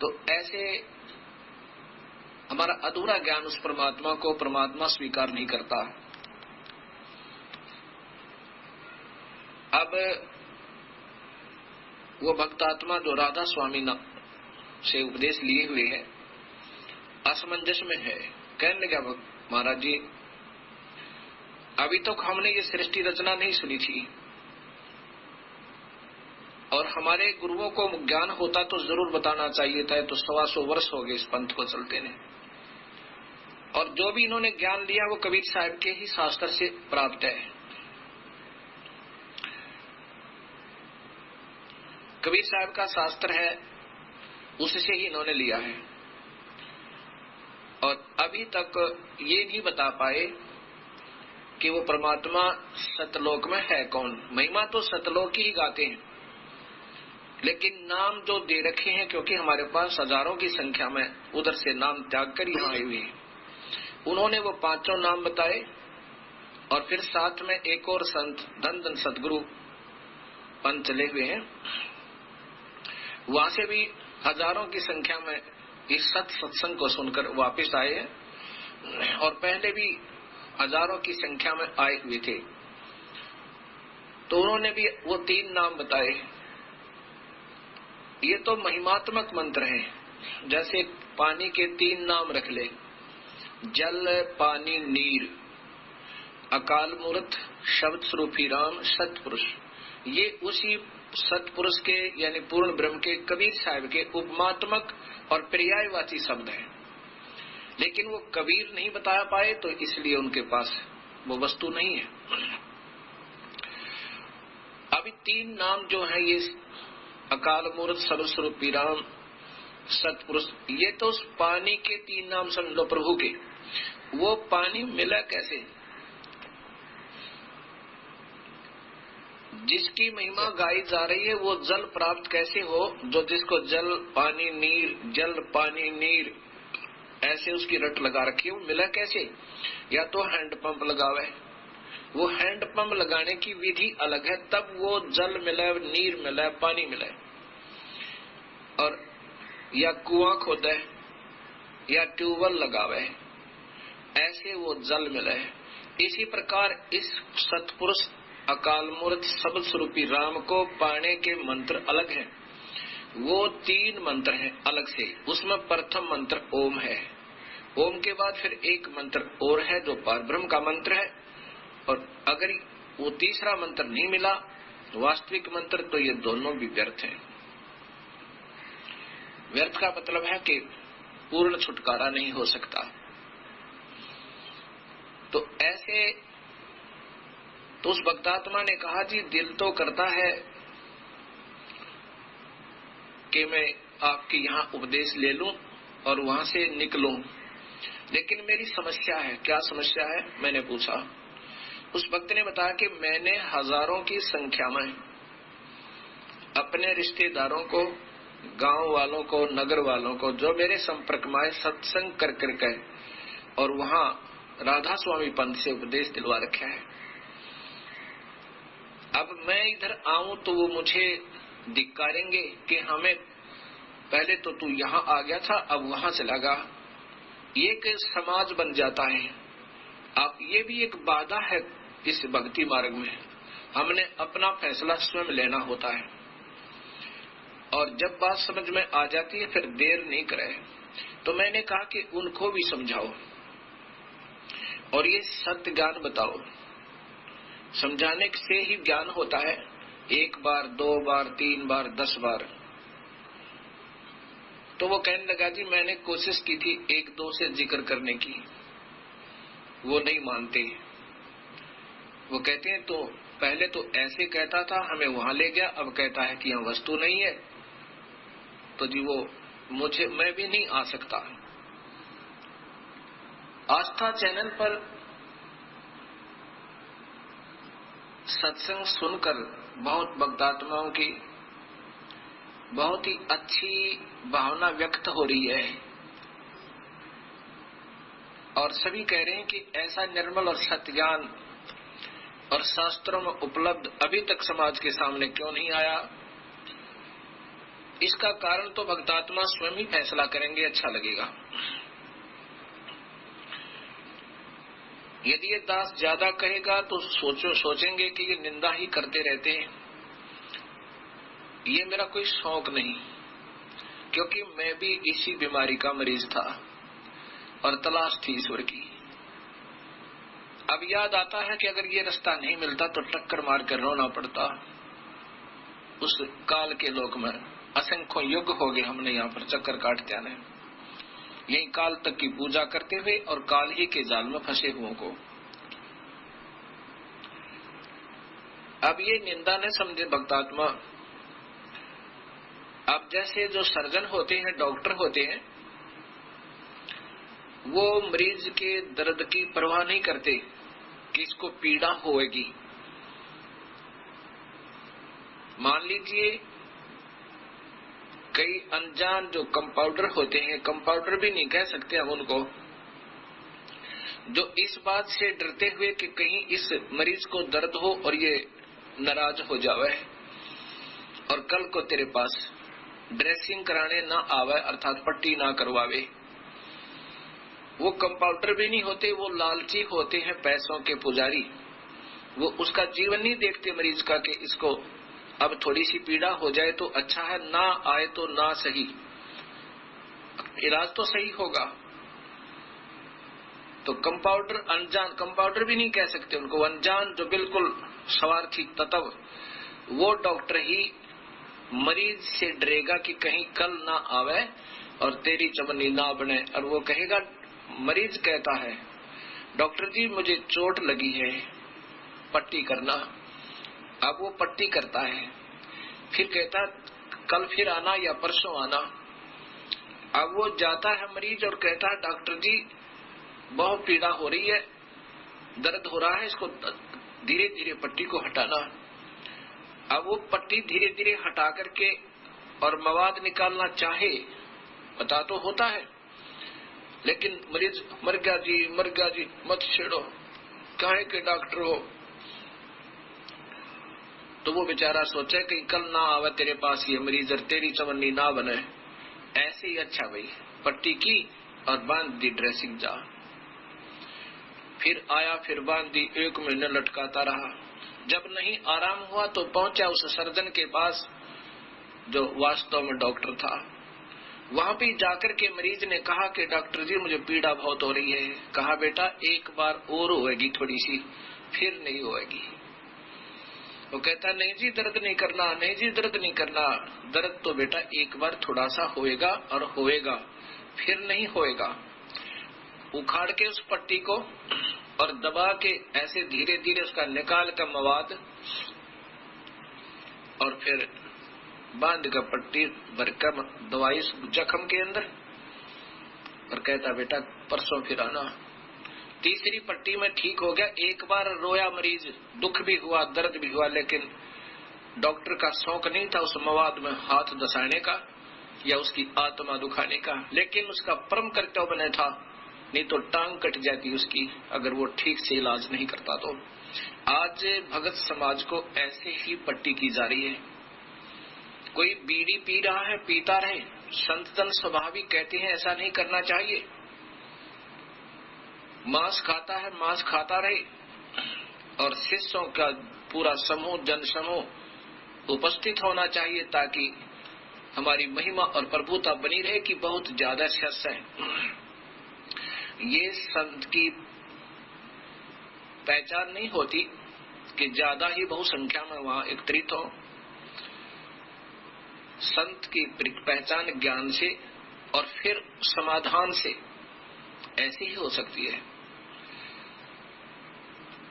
तो ऐसे हमारा अधूरा ज्ञान उस परमात्मा को परमात्मा स्वीकार नहीं करता। अब वो भक्तात्मा जो राधा स्वामी से उपदेश लिए हुए है असमंजस में है। कहने लगा महाराज जी, अभी तक हमने ये सृष्टि रचना नहीं सुनी थी और हमारे गुरुओं को ज्ञान होता तो जरूर बताना चाहिए था। तो 125 वर्ष हो गए इस पंथ को चलते ने, और जो भी इन्होंने ज्ञान लिया वो कबीर साहब के ही शास्त्र से प्राप्त है। कबीर साहब का शास्त्र है, उससे ही इन्होंने लिया है। और अभी तक ये नहीं बता पाए कि वो परमात्मा सतलोक में है कौन। महिमा तो सतलोक ही गाते हैं, लेकिन नाम जो दे रखे हैं, क्योंकि हमारे पास हजारों की संख्या में उधर से नाम त्याग कर यहाँ आए हुए हैं, उन्होंने वो 5 नाम बताए। और फिर साथ में एक और संत धन धन सतगुरु पंथ चले हुए हैं, वहां से भी हजारों की संख्या में इस सत्संग को सुनकर वापस आए हैं, और पहले भी हजारों की संख्या में आए हुए थे। तो उन्होंने भी वो 3 नाम बताए। ये तो महिमात्मक मंत्र हैं। जैसे पानी के 3 नाम रख ले, जल पानी नीर, अकाल मूर्त शब्द स्वरूपी राम सतपुरुष। ये उसी सतपुरुष के यानी पूर्ण ब्रह्म के कबीर साहब के उपमात्मक और पर्यायवाची शब्द हैं, लेकिन वो कबीर नहीं बता पाए, तो इसलिए उनके पास वो वस्तु नहीं है। अभी 3 नाम जो है ये अकाल मूर्त सर्वस्वरूपी राम सतपुरुष, ये तो उस पानी के 3 नाम समझ लो प्रभु के। वो पानी मिला कैसे? जिसकी महिमा गाई जा रही है वो जल प्राप्त कैसे हो? जो जिसको जल पानी नीर, जल पानी नीर ऐसे उसकी रट लगा रखी है, वो मिला कैसे? या तो हैंडपंप लगावे, वो हैंडपंप लगाने की विधि अलग है, तब वो जल मिला, नीर मिला, पानी मिला। और या कुआं खोदे या ट्यूबवेल लगावे, ऐसे वो जल मिले। इसी प्रकार इस सतपुरुष अकाल मूर्त शब्द स्वरूपी राम को पाने के मंत्र अलग हैं। वो 3 मंत्र हैं अलग से। उसमें प्रथम मंत्र ओम है, ओम के बाद फिर एक मंत्र और है जो परब्रह्म का मंत्र है। और अगर वो तीसरा मंत्र नहीं मिला वास्तविक मंत्र, तो ये दोनों भी व्यर्थ हैं। व्यर्थ का मतलब है कि पूर्ण छुटकारा नहीं हो सकता। तो ऐसे तो उस भक्तात्मा ने कहा, जी दिल तो करता है कि मैं आपके यहाँ उपदेश ले लूं और वहां से निकलूं, लेकिन मेरी समस्या है। क्या समस्या है? मैंने पूछा। उस भक्त ने बताया कि मैंने हजारों की संख्या में अपने रिश्तेदारों को, गांव वालों को, नगर वालों को, जो मेरे संपर्क में सत्संग कर करके और वहां राधा स्वामी पंथ से उपदेश दिलवा रखा है। अब मैं इधर आऊं तो वो मुझे धिक्कारेंगे कि हमें पहले तो तू यहाँ आ गया था, अब वहां चला गया। ये एक समाज बन जाता है। अब ये भी एक बाधा है इस भक्ति मार्ग में। हमने अपना फैसला स्वयं लेना होता है, और जब बात समझ में आ जाती है फिर देर नहीं करे। तो मैंने कहा कि उनको भी समझाओ और ये सत्य ज्ञान बताओ। समझाने से ही ज्ञान होता है। 1 बार, 2 बार, 3 बार, 10 बार। तो वो कहने लगा, जी मैंने कोशिश की थी 1-2 से जिक्र करने की, वो नहीं मानते। वो कहते हैं तो पहले तो ऐसे कहता था, हमें वहां ले गया, अब कहता है कि यहाँ वस्तु नहीं है। तो जी वो मैं भी नहीं आ सकता। आस्था चैनल पर सत्संग सुनकर बहुत भक्तात्माओं की बहुत ही अच्छी भावना व्यक्त हो रही है, और सभी कह रहे हैं कि ऐसा निर्मल और सत्य ज्ञान और शास्त्रों में उपलब्ध अभी तक समाज के सामने क्यों नहीं आया। इसका कारण तो भक्तात्मा स्वयं ही फैसला करेंगे, अच्छा लगेगा। यदि ये दास ज्यादा कहेगा तो सोचेंगे कि ये निंदा ही करते रहते हैं। ये मेरा कोई शौक नहीं, क्योंकि मैं भी इसी बीमारी का मरीज था और तलाश थी ईश्वर की। अब याद आता है कि अगर ये रास्ता नहीं मिलता तो टक्कर मार कर रोना पड़ता। उस काल के लोक में असंख्यों युग हो गए हमने यहाँ पर चक्कर काटते आने, यही काल तक की पूजा करते हुए और काल ही के जाल में फंसे हुओं को। अब ये निंदा न समझे भक्तात्मा। अब जैसे जो सर्जन होते हैं, डॉक्टर होते हैं, वो मरीज के दर्द की परवाह नहीं करते कि इसको पीड़ा होएगी। मान लीजिए कई अनजान जो कंपाउंडर होते हैं, कंपाउंडर भी नहीं कह सकते हम उनको, जो इस बात से डरते हुए कि कहीं इस मरीज को दर्द हो और ये नाराज हो जावे और कल को तेरे पास ड्रेसिंग कराने ना आवे, अर्थात पट्टी ना करवावे, वो कंपाउंडर भी नहीं होते, वो लालची होते हैं, पैसों के पुजारी। वो उसका जीवन नहीं देखते मरीज का कि इसको अब थोड़ी सी पीड़ा हो जाए तो अच्छा है, ना आए तो ना सही, इलाज तो सही होगा। तो कंपाउंडर अनजान, कंपाउंडर भी नहीं कह सकते उनको, अनजान जो बिल्कुल स्वार्थी तत्व, वो डॉक्टर ही मरीज से डरेगा कि कहीं कल ना आवे और तेरी चमनी ना बने। और वो कहेगा, मरीज कहता है डॉक्टर जी मुझे चोट लगी है, पट्टी करना। अब वो पट्टी करता है, फिर कहता कल फिर आना या परसों आना। अब वो जाता है मरीज और कहता है डॉक्टर जी बहुत पीड़ा हो रही है, दर्द हो रहा है, इसको धीरे धीरे पट्टी को हटाना। अब वो पट्टी धीरे धीरे हटा करके और मवाद निकालना चाहे, पता तो होता है, लेकिन मरीज मर गया जी मत छेड़ो, काहे के डॉक्टर हो। तो वो बेचारा सोचे कि कल ना आवे तेरे पास ये मरीज और तेरी चवन्नी ना बने। ऐसे ही अच्छा भाई, पट्टी की और बांध दी ड्रेसिंग जा, फिर आया, फिर बांध दी, 1 महीने लटकाता रहा। जब नहीं आराम हुआ तो पहुंचा उस सर्जन के पास जो वास्तव में डॉक्टर था। वहां भी जाकर के मरीज ने कहा कि डॉक्टर जी मुझे पीड़ा बहुत हो रही है। कहा बेटा एक बार और होएगी थोड़ी सी, फिर नहीं होएगी। वो कहता नहीं जी दर्द नहीं करना, नहीं जी दर्द नहीं करना। दर्द तो बेटा एक बार थोड़ा सा होएगा और होएगा, फिर नहीं होएगा। उखाड़ के उस पट्टी को और दबा के ऐसे धीरे धीरे उसका निकाल का मवाद और फिर बांध का पट्टी भरकर दवाई जख्म के अंदर, और कहता बेटा परसों फिर आना। तीसरी पट्टी में ठीक हो गया। एक बार रोया मरीज, दुख भी हुआ, दर्द भी हुआ, लेकिन डॉक्टर का शौक नहीं था उस मवाद में हाथ दसाने का या उसकी आत्मा दुखाने का, लेकिन उसका परम कर्तव्य बने था, नहीं तो टांग कट जाती उसकी अगर वो ठीक से इलाज नहीं करता। तो आज भगत समाज को ऐसे ही पट्टी की जा रही है। कोई बीड़ी पी रहा है, पीता रहे, संतजन स्वाभाविक कहते हैं ऐसा नहीं करना चाहिए। मांस खाता है, मांस खाता रहे, और शिष्यों का पूरा समूह, जन समूह उपस्थित होना चाहिए ताकि हमारी महिमा और प्रभुता बनी रहे कि बहुत ज्यादा शिष्य है। ये संत की पहचान नहीं होती कि ज्यादा ही बहुसंख्या में वहां एकत्रित हो। संत की पहचान ज्ञान से और फिर समाधान से ऐसी ही हो सकती है।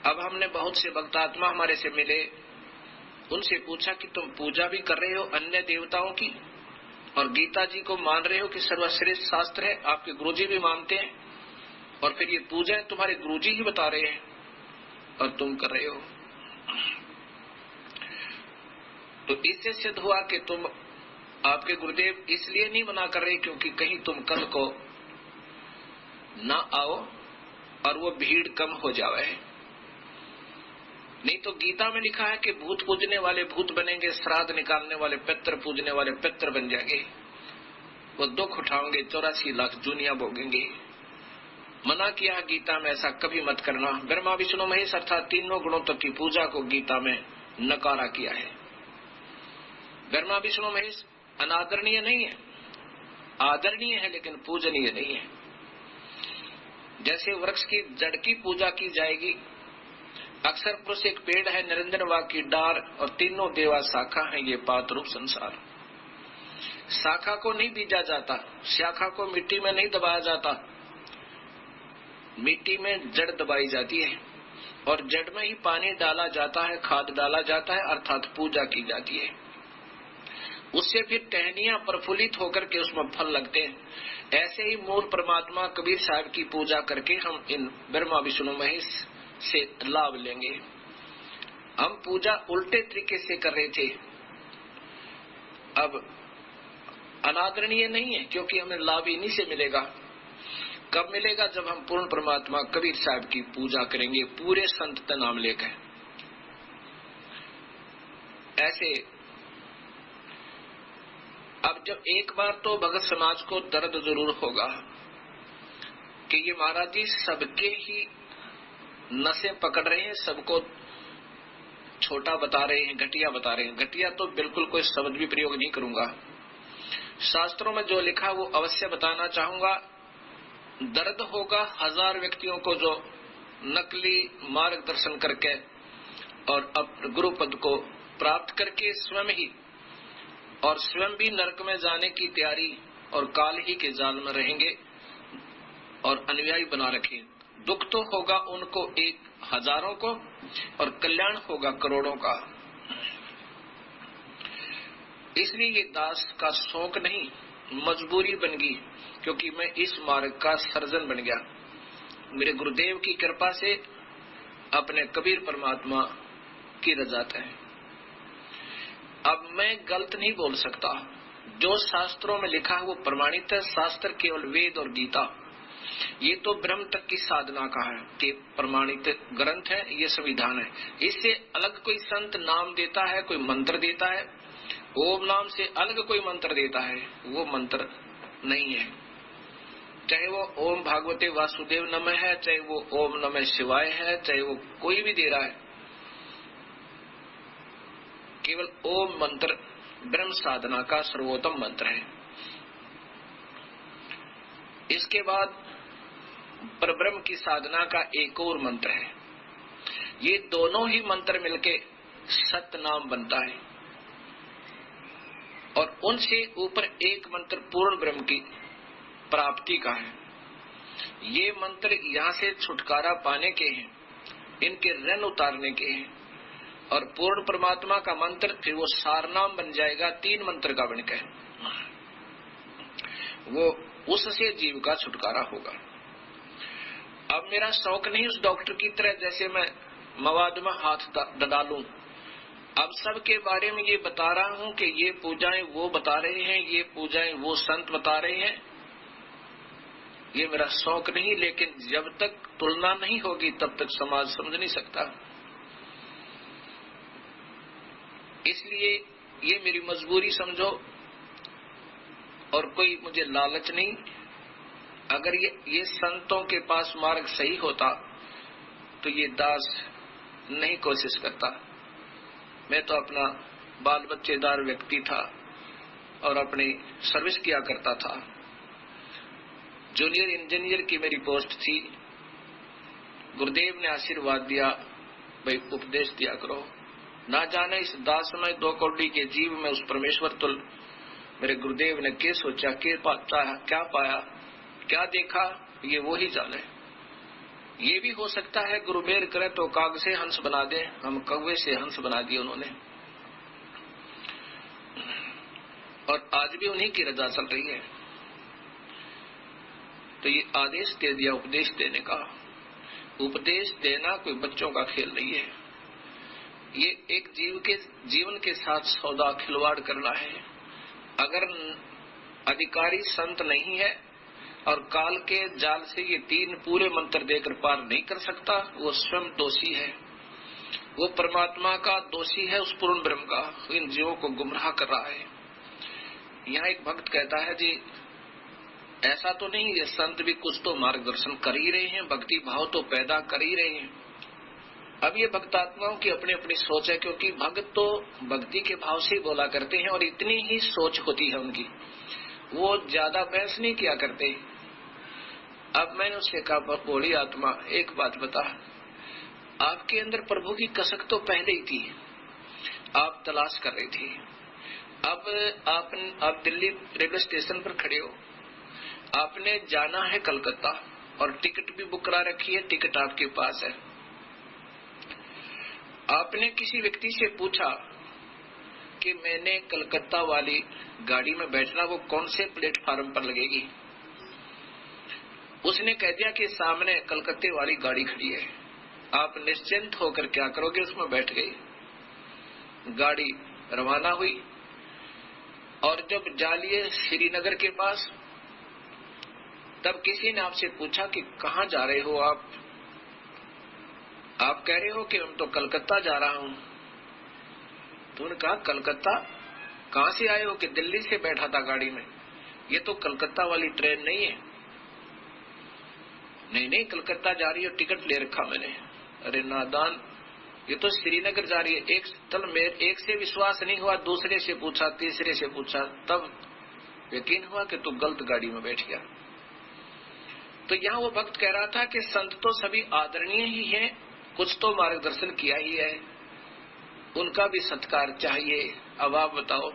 अब हमने बहुत से भक्तात्मा हमारे से मिले, उनसे पूछा कि तुम पूजा भी कर रहे हो अन्य देवताओं की और गीता जी को मान रहे हो कि सर्वश्रेष्ठ शास्त्र है, आपके गुरुजी भी मानते हैं, और फिर ये पूजा तुम्हारे गुरुजी ही बता रहे हैं और तुम कर रहे हो। तो इससे सिद्ध हुआ कि तुम आपके गुरुदेव इसलिए नहीं मना कर रहे क्योंकि कहीं तुम कल को ना आओ और वो भीड़ कम हो जावे। नहीं तो गीता में लिखा है कि भूत पूजने वाले भूत बनेंगे, श्राद्ध निकालने वाले पितर पूजने वाले पितर बन जाएंगे, वो दुख उठाओगे, 84 लाख दुनिया भोगेंगे। मना किया गीता में, ऐसा कभी मत करना। ब्रह्मा विष्णु महेश अर्थात तीनों गुणों तक की पूजा को गीता में नकारा किया है। ब्रह्मा विष्णु महेश अनादरणीय नहीं है, आदरणीय है लेकिन पूजनीय नहीं है। जैसे वृक्ष की जड़ की पूजा की जाएगी, अक्षर पुरुष एक पेड़ है, निरंजन वाक की डार और तीनों देवा शाखा है, ये पात रूप संसार। शाखा को नहीं बीजा जाता, शाखा को मिट्टी में नहीं दबाया जाता, मिट्टी में जड़ दबाई जाती है और जड़ में ही पानी डाला जाता है, खाद डाला जाता है, अर्थात पूजा की जाती है। उससे फिर टहनियां प्रफुल्लित होकर के उसमें फल लगते हैं। ऐसे ही मूल परमात्मा कबीर साहब की पूजा करके हम इन ब्रह्मा विष्णु महेश से लाभ लेंगे। हम पूजा उल्टे तरीके से कर रहे थे, अब अनादरणीय नहीं है, क्योंकि हमें लाभ इन्हीं से मिलेगा। कब मिलेगा? जब हम पूर्ण परमात्मा कबीर साहब की पूजा करेंगे, पूरे संत का नाम लेकर। ऐसे अब जब एक बार तो भगत समाज को दर्द जरूर होगा कि ये महाराज जी सबके ही नसें पकड़ रहे हैं, सबको छोटा बता रहे हैं, घटिया बता रहे हैं। घटिया तो बिल्कुल कोई शब्द भी प्रयोग नहीं करूंगा, शास्त्रों में जो लिखा वो अवश्य बताना चाहूंगा। दर्द होगा 1000 व्यक्तियों को जो नकली मार्गदर्शन करके और अपने गुरु पद को प्राप्त करके स्वयं ही और स्वयं भी नरक में जाने की तैयारी और काल ही के जाल में रहेंगे और अनुयायी बना रखे। दुख तो होगा उनको 1000 को और कल्याण होगा करोड़ों का। इसलिए ये दास का शौक नहीं, मजबूरी बन गई, क्योंकि मैं इस मार्ग का सर्जन बन गया। मेरे गुरुदेव की कृपा से अपने कबीर परमात्मा की रजात है। अब मैं गलत नहीं बोल सकता, जो शास्त्रों में लिखा है वो प्रमाणित है। शास्त्र केवल वेद और गीता, ये तो ब्रह्म तक की साधना का है कि प्रमाणित ग्रंथ है, ये संविधान है। इससे अलग कोई संत नाम देता है, कोई मंत्र देता है, ओम नाम से अलग कोई मंत्र देता है, वो मंत्र नहीं है। चाहे वो ओम भागवते वासुदेव नमः है, चाहे वो ओम नमः शिवाय है, चाहे वो कोई भी दे रहा है, केवल ओम मंत्र ब्रह्म साधना का सर्वोत्तम मंत्र है। इसके बाद परब्रह्म की साधना का एक और मंत्र है। ये दोनों ही मंत्र मिलके सत नाम बनता है और उनसे ऊपर एक मंत्र पूर्ण ब्रह्म की प्राप्ति का है। ये मंत्र यहाँ से छुटकारा पाने के हैं, इनके ऋण उतारने के हैं। और पूर्ण परमात्मा का मंत्र फिर वो सारनाम बन जाएगा, 3 मंत्र का बनकर, वो उससे जीव का छुटकारा होगा। अब मेरा शौक नहीं उस डॉक्टर की तरह जैसे मैं मवाद में हाथ डालूं। अब सबके बारे में ये बता रहा हूं कि ये पूजाएं वो बता रहे हैं, ये पूजाएं वो संत बता रहे हैं, ये मेरा शौक नहीं। लेकिन जब तक तुलना नहीं होगी तब तक समाज समझ नहीं सकता। इसलिए ये मेरी मजबूरी समझो और कोई मुझे लालच नहीं। अगर ये संतों के पास मार्ग सही होता तो ये दास नहीं कोशिश करता। मैं तो अपना बाल बच्चेदार व्यक्ति था और अपनी सर्विस किया करता था। जूनियर इंजीनियर की मेरी पोस्ट थी। गुरुदेव ने आशीर्वाद दिया, भाई उपदेश दिया करो। ना जाने इस दास में 2 कौड़ी के जीव में उस परमेश्वर तुल मेरे गुरुदेव ने क्या सोचा, क्या पाया, क्या देखा, ये वो ही जाने। ये भी हो सकता है गुरु मेहर करे तो काग से हंस बना दे, हम कौवे से हंस बना दिए उन्होंने। और आज भी उन्हीं की रजा चल रही है। तो ये आदेश दे दिया उपदेश देने का। उपदेश देना कोई बच्चों का खेल नहीं है, ये एक जीव के जीवन के साथ सौदा खिलवाड़ करना है। अगर अधिकारी संत नहीं है और काल के जाल से ये 3 पूरे मंत्र देकर पार नहीं कर सकता, वो स्वयं दोषी है। वो परमात्मा का दोषी है, उस पूर्ण ब्रह्म का, इन जीवों को गुमराह कर रहा है। यहाँ एक भक्त कहता है, जी ऐसा तो नहीं, ये संत भी कुछ तो मार्गदर्शन कर ही रहे हैं, भक्ति भाव तो पैदा कर ही रहे हैं। अब ये भक्तात्माओं की अपनी अपनी सोच है, क्योंकि भक्त तो भक्ति के भाव से ही बोला करते हैं और इतनी ही सोच होती है उनकी, वो ज्यादा बहस नहीं किया करते। अब मैंने उससे कहा, बोली आत्मा एक बात बता, आपके अंदर प्रभु की कसक तो पहले ही थी, आप तलाश कर रही थी। अब आप दिल्ली रेलवे स्टेशन पर खड़े हो, आपने जाना है कलकत्ता और टिकट भी बुक करा रखी है, टिकट आपके पास है। आपने किसी व्यक्ति से पूछा कि मैंने कलकत्ता वाली गाड़ी में बैठना, वो कौन से प्लेटफार्म पर लगेगी? उसने कह दिया कि सामने कलकत्ते वाली गाड़ी खड़ी है। आप निश्चिंत होकर क्या करोगे, उसमें बैठ गए, गाड़ी रवाना हुई और जब जा लिए श्रीनगर के पास, तब किसी ने आपसे पूछा कि कहाँ जा रहे हो आप कह रहे हो कि हम तो कलकत्ता जा रहा हूं। तो उन्होंने कहा, कलकत्ता कहां से आए हो? कि दिल्ली से बैठा था गाड़ी में, ये तो कलकत्ता वाली ट्रेन नहीं है। नहीं, कलकत्ता जा रही है, टिकट ले रखा मैंने। अरे नादान, ये तो श्रीनगर जा रही है। एक से विश्वास नहीं हुआ, दूसरे से पूछा, तीसरे से पूछा, तब यकीन हुआ कि तू गलत गाड़ी में बैठ गया। तो यहाँ वो भक्त कह रहा था कि संत तो सभी आदरणीय ही हैं, कुछ तो मार्गदर्शन किया ही है, उनका भी सत्कार चाहिए। अब आप बताओ,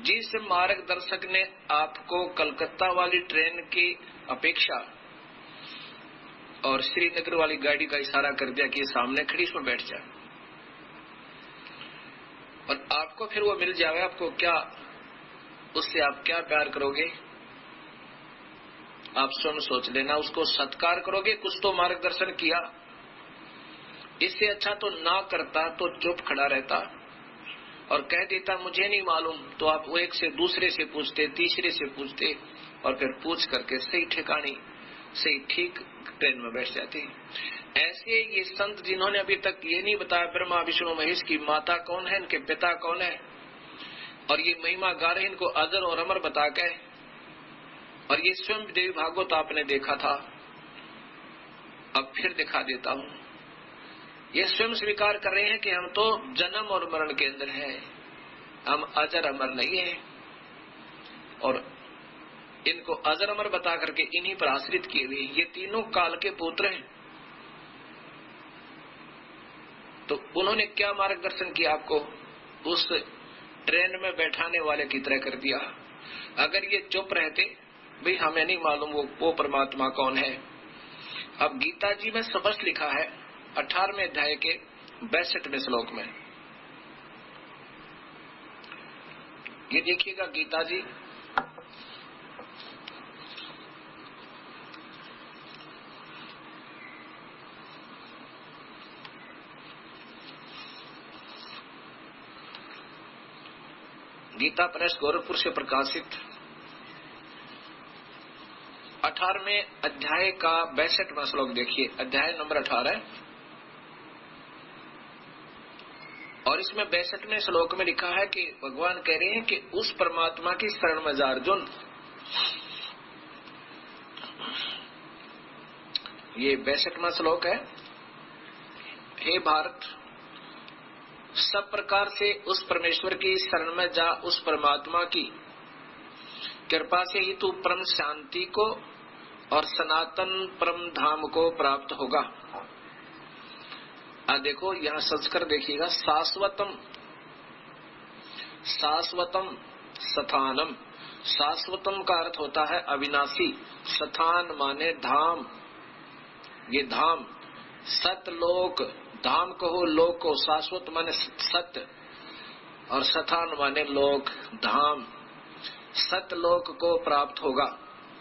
जिस मार्गदर्शक ने आपको कलकत्ता वाली ट्रेन की अपेक्षा और श्रीनगर वाली गाड़ी का इशारा कर दिया कि सामने खड़ी, इसमें बैठ जा, और आपको फिर वो मिल जाए, आपको क्या, उससे आप क्या प्यार करोगे? आप स्वयं सोच लेना। उसको सत्कार करोगे, कुछ तो मार्गदर्शन किया। इससे अच्छा तो ना करता, तो चुप खड़ा रहता और कह देता मुझे नहीं मालूम, तो आप वो एक से दूसरे से पूछते, तीसरे से पूछते, और फिर पूछ करके सही ठिकानी, सही ठीक ट्रेन में बैठ जाते। ऐसे ये संत जिन्होंने अभी तक ये नहीं बताया ब्रह्मा विष्णु महेश की माता कौन है, इनके पिता कौन है, और ये महिमा गा रहे, इनको अजर और अमर बता के, और ये स्वयं देवी भागवत आपने देखा था, अब फिर दिखा देता हूं। ये स्वयं स्वीकार कर रहे हैं कि हम तो जन्म और मरण के अंदर हैं, हम अजर अमर नहीं है, और इनको अजर अमर बता करके इन्हीं पर आश्रित किए हुए ये तीनों काल के पुत्र हैं। तो उन्होंने क्या मार्गदर्शन किया आपको? उस ट्रेन में बैठाने वाले की तरह कर दिया। अगर ये चुप रहते, भाई हमें नहीं मालूम वो परमात्मा कौन है। अब गीता जी में स्पष्ट लिखा है 18वें अध्याय के 62वें श्लोक में, ये देखिएगा गीता जी गीता प्रेस गोरखपुर से प्रकाशित 18वें अध्याय का 62वां श्लोक देखिए, अध्याय नंबर 18, और इसमें 62वें श्लोक में लिखा है कि भगवान कह रहे हैं कि उस परमात्मा की शरण में जा अर्जुन। ये 62वां श्लोक है। हे भारत, सब प्रकार से उस परमेश्वर की शरण में जा, उस परमात्मा की कृपा से ही तू परम शांति को और सनातन परम धाम को प्राप्त होगा। देखो यहाँ संस्कार देखिएगा, शाश्वतम, शाश्वतम स्थानम। शाश्वतम का अर्थ होता है अविनाशी, स्थान माने धाम, ये धाम, सतलोक, धाम कहो लोक को, शाश्वत माने सत्य और स्थान माने लोक, धाम, सतलोक को प्राप्त होगा।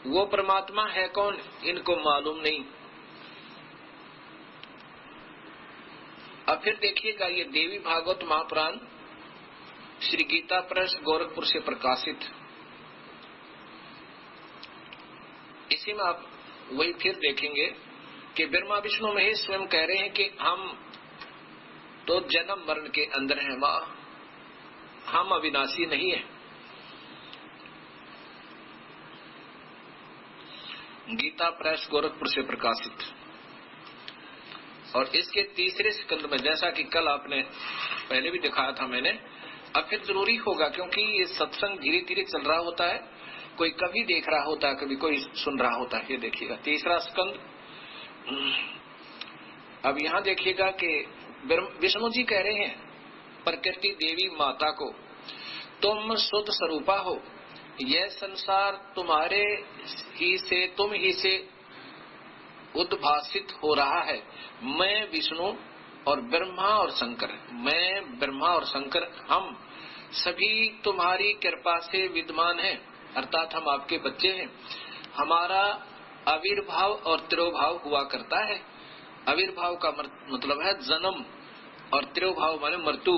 वो परमात्मा है कौन, इनको मालूम नहीं। अब फिर देखिएगा ये देवी भागवत महापुराण श्री गीता प्रेस गोरखपुर से प्रकाशित, इसी में आप वही फिर देखेंगे कि ब्रह्मा विष्णु महेश स्वयं कह रहे हैं कि हम तो जन्म मरण के अंदर है माँ, हम अविनाशी नहीं है। गीता प्रेस गोरखपुर से प्रकाशित। और इसके तीसरे स्कंद में, जैसा कि कल आपने पहले भी दिखाया था मैंने, अब फिर जरूरी होगा क्योंकि ये सत्संग धीरे धीरे चल रहा होता है, कोई कभी देख रहा होता है, कभी कोई सुन रहा होता है। ये देखिएगा तीसरा स्कंद। अब यहाँ देखिएगा कि विष्णु जी कह रहे हैं प्रकृति देवी माता को, तुम शुद्ध स्वरूपा हो, यह संसार तुम्हारे ही से, तुम ही से उद्भासित हो रहा है। मैं विष्णु और ब्रह्मा और शंकर, मैं ब्रह्मा और शंकर, हम सभी तुम्हारी कृपा से विद्यमान हैं, अर्थात हम आपके बच्चे हैं। हमारा आविर्भाव और तिरोभाव हुआ करता है। आविर्भाव का मतलब है जन्म, और तिरोभाव माने मृत्यु,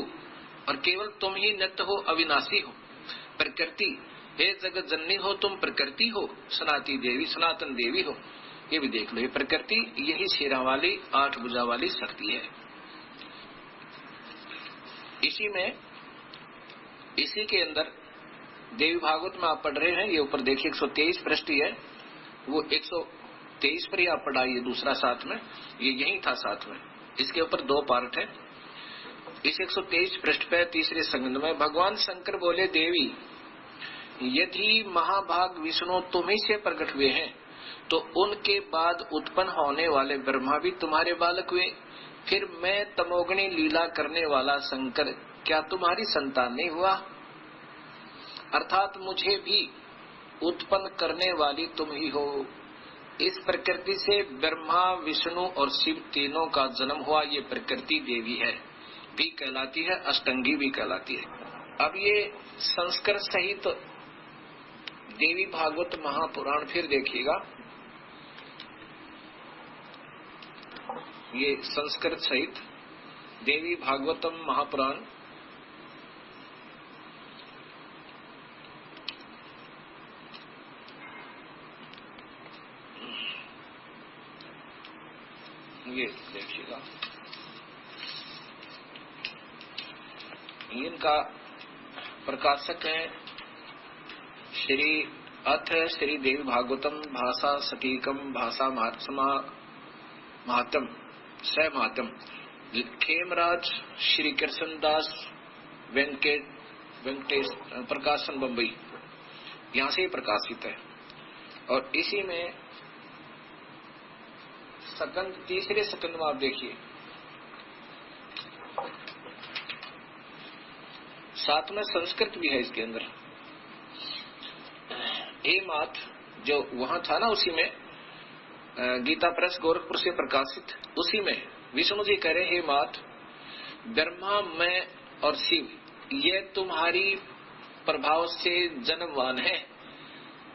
और केवल तुम ही नित्य हो, अविनाशी हो। प्रकृति, हे जगत जननी हो, तुम प्रकृति हो, सनाती देवी, सनातन देवी हो। ये भी देख लो, ये प्रकृति यही शेरा वाली 8 भुजा वाली शक्ति है। इसी में, इसी के अंदर देवी भागवत में आप पढ़ रहे हैं, ये ऊपर देखिए 123 पृष्ठ है, वो 123 पर ही आप पढ़ाइए, दूसरा साथ में, ये यही था साथ में। इसके ऊपर 2 पार्ट है। इस 123 पृष्ठ पे तीसरे संगंध में भगवान शंकर बोले, देवी यदि महाभाग विष्णु तुम ही से प्रकट हुए हैं, तो उनके बाद उत्पन्न होने वाले ब्रह्मा भी तुम्हारे बालक हुए। फिर मैं तमोगणी लीला करने वाला शंकर क्या तुम्हारी संतान नहीं हुआ? अर्थात मुझे भी उत्पन्न करने वाली तुम ही हो। इस प्रकृति से ब्रह्मा, विष्णु और शिव तीनों का जन्म हुआ। ये प्रकृति देवी है भी कहलाती है, अष्टंगी भी कहलाती है। अब ये संस्कृत सहित देवी भागवत महापुराण फिर देखिएगा, ये संस्कृत सहित देवी भागवतम महापुराण, ये देखिएगा, इनका प्रकाशक है श्री अथ श्री देवी भागवतम भाषा सटीकम भाषा महात्म स महात्म, खेमराज श्री कृष्णदास वेंकटेश प्रकाशन बम्बई, यहाँ से ही प्रकाशित है। और इसी में सकंद, तीसरे सकंद में आप देखिए, साथ में संस्कृत भी है इसके अंदर। हे मात, जो वहां था ना, उसी में गीता प्रेस गोरखपुर से प्रकाशित, उसी में विष्णु जी कह रहे, हे मात, ब्रह्मा, मैं और शिव ये तुम्हारी प्रभाव से जन्मवान है।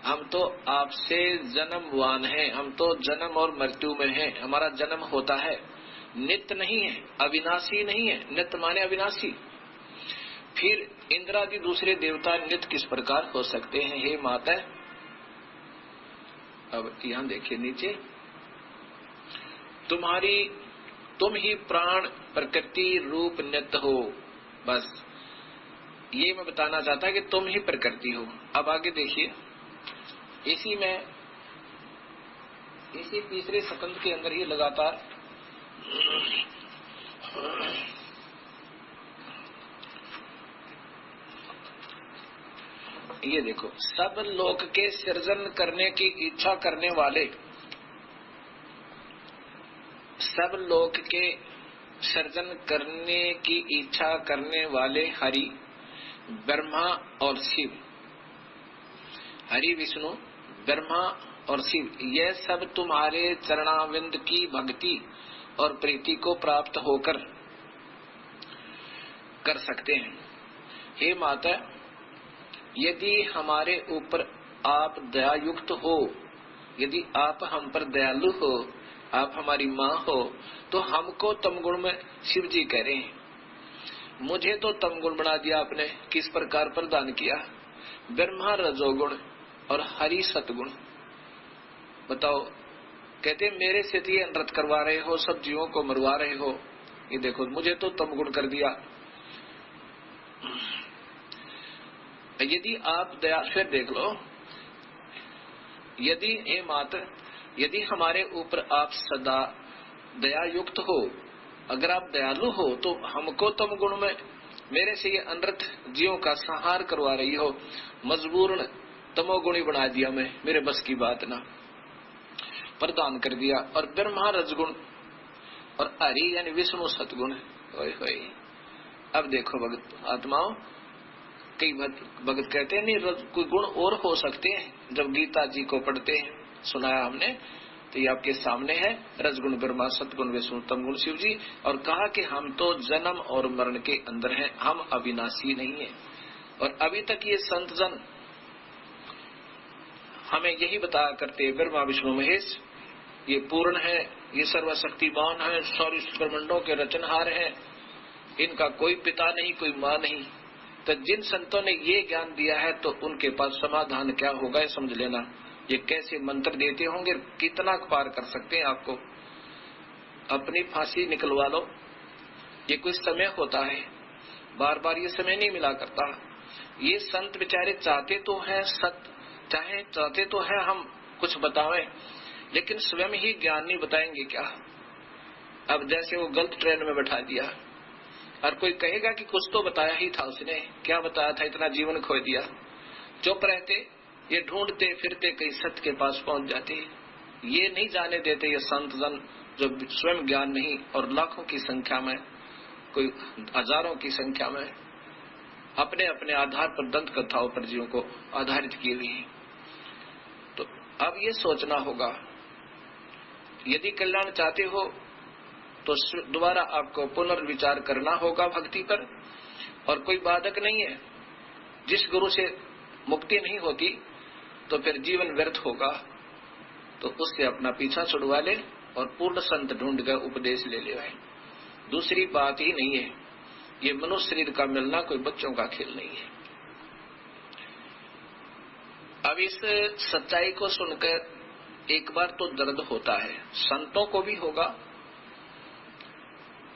हम तो आपसे जन्मवान हैं, हम तो जन्म और मृत्यु में हैं। हमारा जन्म होता है, नित्य नहीं है, अविनाशी नहीं है। नित्य माने अविनाशी। फिर इंद्रादि दूसरे देवता नित्य किस प्रकार हो सकते हैं? हे माता, अब यहाँ देखिए नीचे, तुम ही प्राण प्रकृति रूप नित्य हो। बस ये मैं बताना चाहता कि तुम ही प्रकृति हो। अब आगे देखिए, इसी में, इसी तीसरे सकंद के अंदर ही लगातार ये देखो, सब लोक के सृजन करने की इच्छा करने वाले, सब लोक के सृजन करने की इच्छा करने वाले हरि, ब्रह्मा और शिव, हरि विष्णु ब्रह्मा और शिव, यह सब तुम्हारे चरणाविंद की भक्ति और प्रीति को प्राप्त होकर कर सकते हैं। हे माता, यदि हमारे ऊपर आप दयायुक्त हो, यदि आप हम पर दयालु हो, आप हमारी माँ हो, तो हमको तमगुण में, शिव जी कह रहे हैं, मुझे तो तमगुण बना दिया आपने। किस प्रकार प्रदान किया? ब्रह्मा रजोगुण और हरि सतगुण। बताओ, कहते मेरे से ये नृत्य करवा रहे हो, सब जीवों को मरवा रहे हो, ये देखो मुझे तो तम गुण कर दिया। यदि आप दया, फिर देख लो, यदि हे मात, यदि हमारे ऊपर आप सदा दया युक्त हो, अगर आप दयालु हो तो हमको तम गुण में मेरे से ये अनर्थ जीवों का संहार करवा रही हो, मजबूरन तमोगुणी बना दिया, मैं मेरे बस की बात ना, प्रदान कर दिया। और ब्रह्मा रजगुण और हरि यानी विष्णु सतगुण। होय अब देखो भगत आत्माओं, कई भगत कहते हैं नहीं कोई गुण और हो सकते हैं। जब गीता जी को पढ़ते हैं, सुनाया हमने, तो ये आपके सामने है, रजगुण ब्रह्मा, सतगुण विष्णु, तमगुण शिव जी। और कहा कि हम तो जन्म और मरण के अंदर हैं, हम अविनाशी नहीं है। और अभी तक ये संत जन हमें यही बताया करते हैं, ब्रह्मा विष्णु महेश ये पूर्ण है, ये सर्वशक्तिमान है, सारी ब्रह्मांडों के रचनहार हैं, इनका कोई पिता नहीं, कोई माँ नहीं। तो जिन संतों ने ये ज्ञान दिया है, तो उनके पास समाधान क्या होगा ये समझ लेना। ये कैसे मंत्र देते होंगे, कितना पार कर सकते हैं आपको। अपनी फांसी निकलवा लो, ये कोई समय होता है, बार बार ये समय नहीं मिला करता। ये संत बेचारे चाहते तो है चाहते तो है हम कुछ बतावें, लेकिन स्वयं ही ज्ञान नहीं बताएंगे क्या। अब जैसे वो गलत ट्रेन में बैठा दिया, और कोई कहेगा कि कुछ तो बताया ही था उसने, क्या बताया था, इतना जीवन खो दिया। चुप रहते, ये ढूंढते फिरते कहीं सत्य के पास पहुंच जाते। ये नहीं जाने देते ये संत जन जो स्वयं ज्ञान नहीं, और लाखों की संख्या में, कोई हजारों की संख्या में अपने अपने आधार पर दंत कथाओं पर जीवों को आधारित किए हुए हैं। तो अब ये सोचना होगा, यदि कल्याण चाहते हो तो दोबारा आपको पुनर्विचार करना होगा भक्ति पर, और कोई बाधक नहीं है। जिस गुरु से मुक्ति नहीं होती तो फिर जीवन व्यर्थ होगा, तो उससे अपना पीछा छुड़वा ले और पूर्ण संत ढूंढ कर उपदेश ले ले। दूसरी बात ही नहीं है। ये मनुष्य शरीर का मिलना कोई बच्चों का खेल नहीं है। अब इस सच्चाई को सुनकर एक बार तो दर्द होता है, संतों को भी होगा,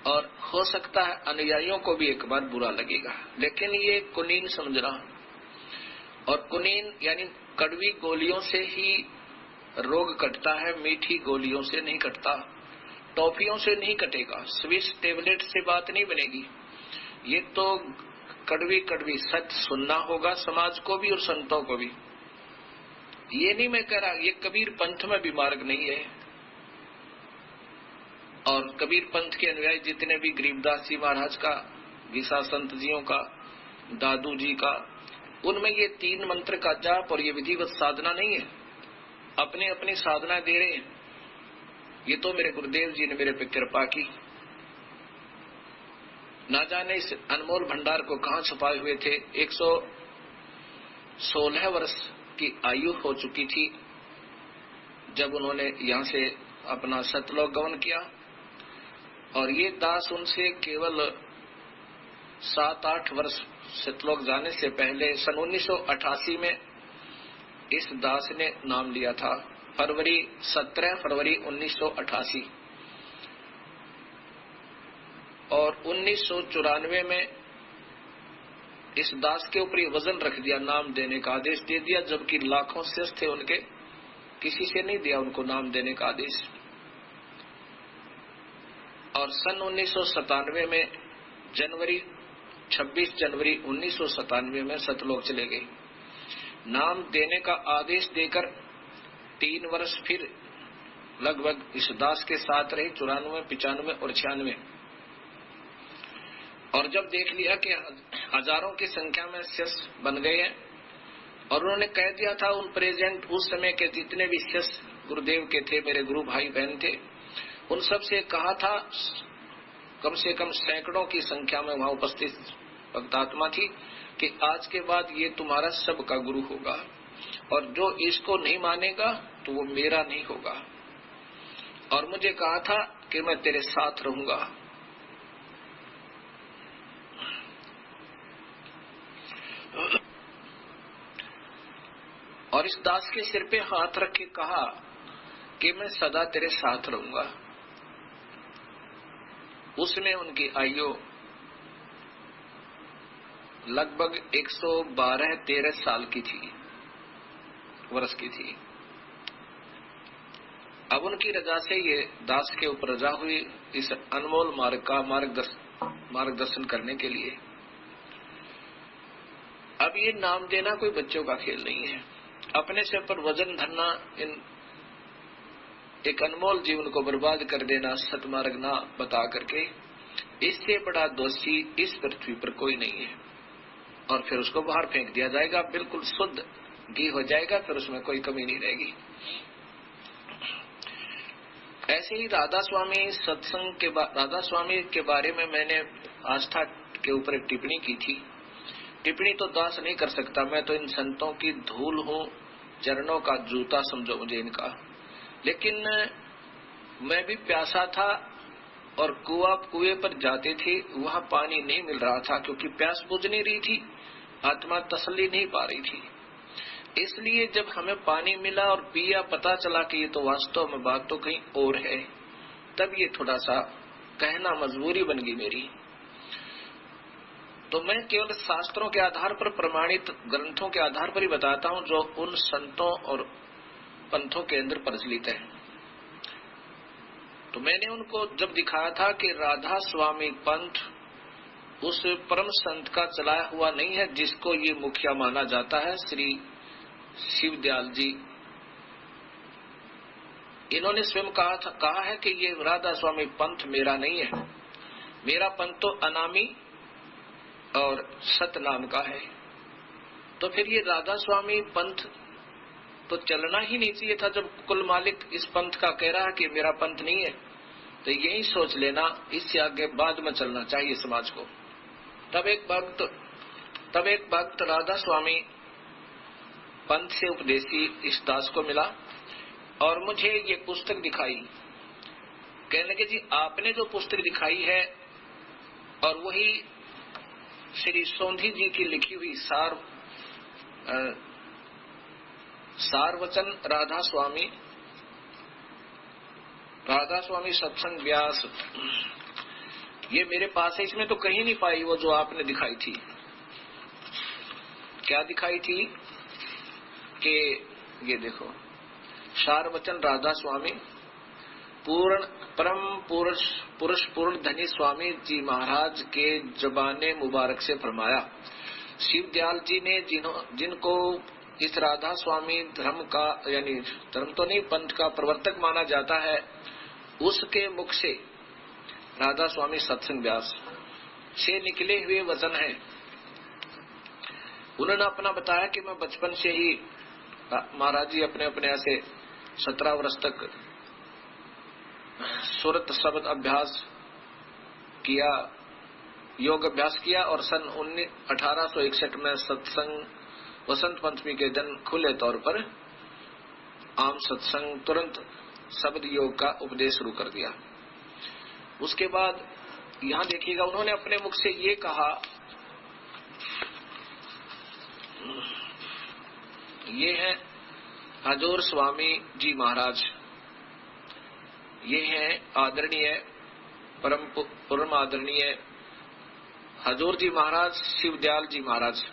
और हो सकता है अनुयायियों को भी एक बार बुरा लगेगा। लेकिन ये कुनीन समझना, और कुनीन यानी कड़वी गोलियों से ही रोग कटता है, मीठी गोलियों से नहीं कटता, टॉफियों से नहीं कटेगा, स्विस टेबलेट से बात नहीं बनेगी। ये तो कड़वी कड़वी सत्य सुनना होगा समाज को भी और संतों को भी। ये नहीं मैं कह रहा, ये कबीर पंथ में भी मार्ग नहीं है। और कबीर पंथ के अनुयायी जितने भी, गरीबदास जी महाराज का, गीसा संत जियों का, दादू जी का, उनमें ये 3 मंत्र का जाप और ये विधिवत साधना नहीं है। अपनी अपनी साधना दे रहे हैं। ये तो मेरे गुरुदेव जी ने मेरे पे कृपा की, ना जाने इस अनमोल भंडार को कहां छुपाए हुए थे। 116 वर्ष की आयु हो चुकी थी जब उन्होंने यहां से अपना सतलोक गमन किया, और ये दास उनसे केवल 7-8 वर्ष सतलोक जाने से पहले सन 1988 में इस दास ने नाम लिया था। 17 फरवरी 1988, और 1994 में इस दास के ऊपर ये वजन रख दिया, नाम देने का आदेश दे दिया, जबकि लाखों शिष्य थे उनके, किसी से नहीं दिया उनको नाम देने का आदेश। और सन 1997 में 26 जनवरी 1997 में सतलोक चले गए। नाम देने का आदेश देकर 3 वर्ष फिर लगभग इस दास के साथ रहे, 94, 95 और 96। और जब देख लिया कि हजारों की संख्या में शिष्य बन गए हैं, और उन्होंने कह दिया था उन प्रेजेंट उस समय के जितने भी शिष्य गुरुदेव के थे, मेरे गुरु भाई बहन थे, उन सब से कहा था, कम से कम सैकड़ों की संख्या में वहां उपस्थित भक्तात्मा थी, कि आज के बाद ये तुम्हारा सबका गुरु होगा, और जो इसको नहीं मानेगा तो वो मेरा नहीं होगा। और मुझे कहा था कि मैं तेरे साथ रहूंगा। और इस दास के सिर पे हाथ रख के कहा कि मैं सदा तेरे साथ रहूंगा। उसमें उनकी आयु लगभग 112-13 साल की थी, वर्ष की थी। अब उनकी रजा से ये दास के ऊपर रजा हुई इस अनमोल मार्ग का मार्गदर्शन करने के लिए। अब ये नाम देना कोई बच्चों का खेल नहीं है। अपने से पर वजन धरना, इन एक अनमोल जीवन को बर्बाद कर देना, सतमार्ग ना बता करके, इससे बड़ा दोषी इस पृथ्वी पर कोई नहीं है। और फिर उसको बाहर फेंक दिया जाएगा, बिल्कुल शुद्ध घी हो जाएगा, फिर उसमें कोई कमी नहीं रहेगी। ऐसे ही राधा स्वामी के बारे में मैंने आस्था के ऊपर एक टिप्पणी की थी। टिप्पणी तो दास नहीं कर सकता, मैं तो इन संतों की धूल हूं, चरणों का जूता समझो मुझे इनका। लेकिन मैं भी प्यासा था और कुएं पर जाते थे, वहां पानी नहीं मिल रहा था क्योंकि प्यास बुझ नहीं रही थी, आत्मा तसल्ली नहीं पा रही थी। इसलिए जब हमें पानी मिला और पिया, पता चला कि ये तो वास्तव में बात तो कहीं और है, तब ये थोड़ा सा कहना मजबूरी बन गई मेरी। तो मैं केवल शास्त्रों के आधार पर, प्रमाणित ग्रंथों के आधार पर ही बताता हूं जो उन संतों और पंथों के अंदर प्रचलित है। तो मैंने उनको जब दिखाया था कि राधा स्वामी पंथ उस परम संत का चलाया हुआ नहीं है जिसको ये मुखिया माना जाता है, श्री शिवदयाल जी। इन्होंने स्वयं कहा है कि ये राधा स्वामी पंथ मेरा नहीं है, मेरा पंथ तो अनामी और सतनाम का है। तो फिर ये राधा स्वामी पंथ तो चलना ही नहीं चाहिए था। जब कुल मालिक इस पंथ का कह रहा है कि मेरा पंथ नहीं है, तो यही सोच लेना, इससे आगे बाद में चलना चाहिए समाज को। तब एक भक्त राधा स्वामी पंथ से उपदेशी इस दास को मिला और मुझे ये पुस्तक दिखाई। कहने लगे जी आपने जो पुस्तक दिखाई है और वही श्री सोंधी जी की लिखी हुई सारवचन राधा स्वामी सत्संग व्यास, ये मेरे पास है, इसमें तो कहीं नहीं पाई वो जो आपने दिखाई थी। क्या दिखाई थी कि ये देखो, सारवचन राधा स्वामी परम पुरुष पूर्ण धनी स्वामी जी महाराज के जबाने मुबारक से फरमाया। शिवदयाल जी ने जिनको इस राधा स्वामी धर्म का, यानी धर्म तो नहीं पंथ का प्रवर्तक माना जाता है, उसके मुख से राधा स्वामी सत्संग व्यास से निकले हुए वचन है। उन्होंने अपना बताया कि मैं बचपन से ही, महाराज जी अपने अपने ऐसे 17 वर्ष तक सुरत शब्द अभ्यास किया, योग अभ्यास किया और सन 1861 में सत्संग वसंत पंचमी के दिन खुले तौर पर आम सत्संग तुरंत शब्द योग का उपदेश शुरू कर दिया। उसके बाद यहाँ देखिएगा, उन्होंने अपने मुख से ये कहा, ये है हजूर स्वामी जी महाराज, ये है आदरणीय परम आदरणीय हजूर जी महाराज शिवदयाल जी महाराज।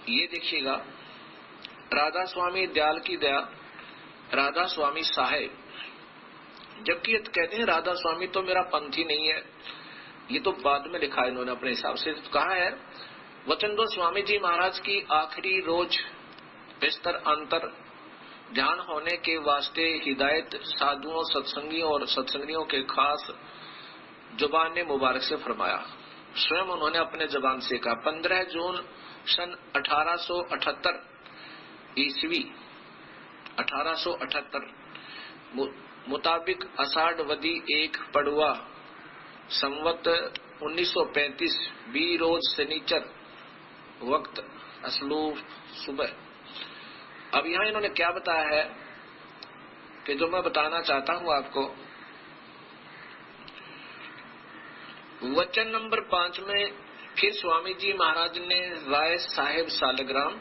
ये देखिएगा, राधा स्वामी दयाल की दया, राधा स्वामी साहेब, जबकि ये कहते हैं राधा स्वामी तो मेरा पंथ ही नहीं है। ये तो बाद में लिखा है इन्होंने अपने हिसाब से। तो कहा है वचन दो स्वामी जी महाराज की आखिरी रोज बिस्तर अंतर ध्यान होने के वास्ते हिदायत साधुओं सत्संगियों और सत्संगियों के खास जुबान मुबारक से फरमाया। स्वयं उन्होंने अपने जबान से कहा। 15 जून सन 1878 ईस्वी 1878 मुताबिक आषाढ़ वदी 1 पड़ुआ संवत 1935 बी रोज शनिचर वक्त असलू सुबह। अब यहाँ इन्होंने क्या बताया है कि जो मैं बताना चाहता हूं आपको, वचन नंबर 5 में फिर स्वामी जी महाराज ने राय साहेब सालग्राम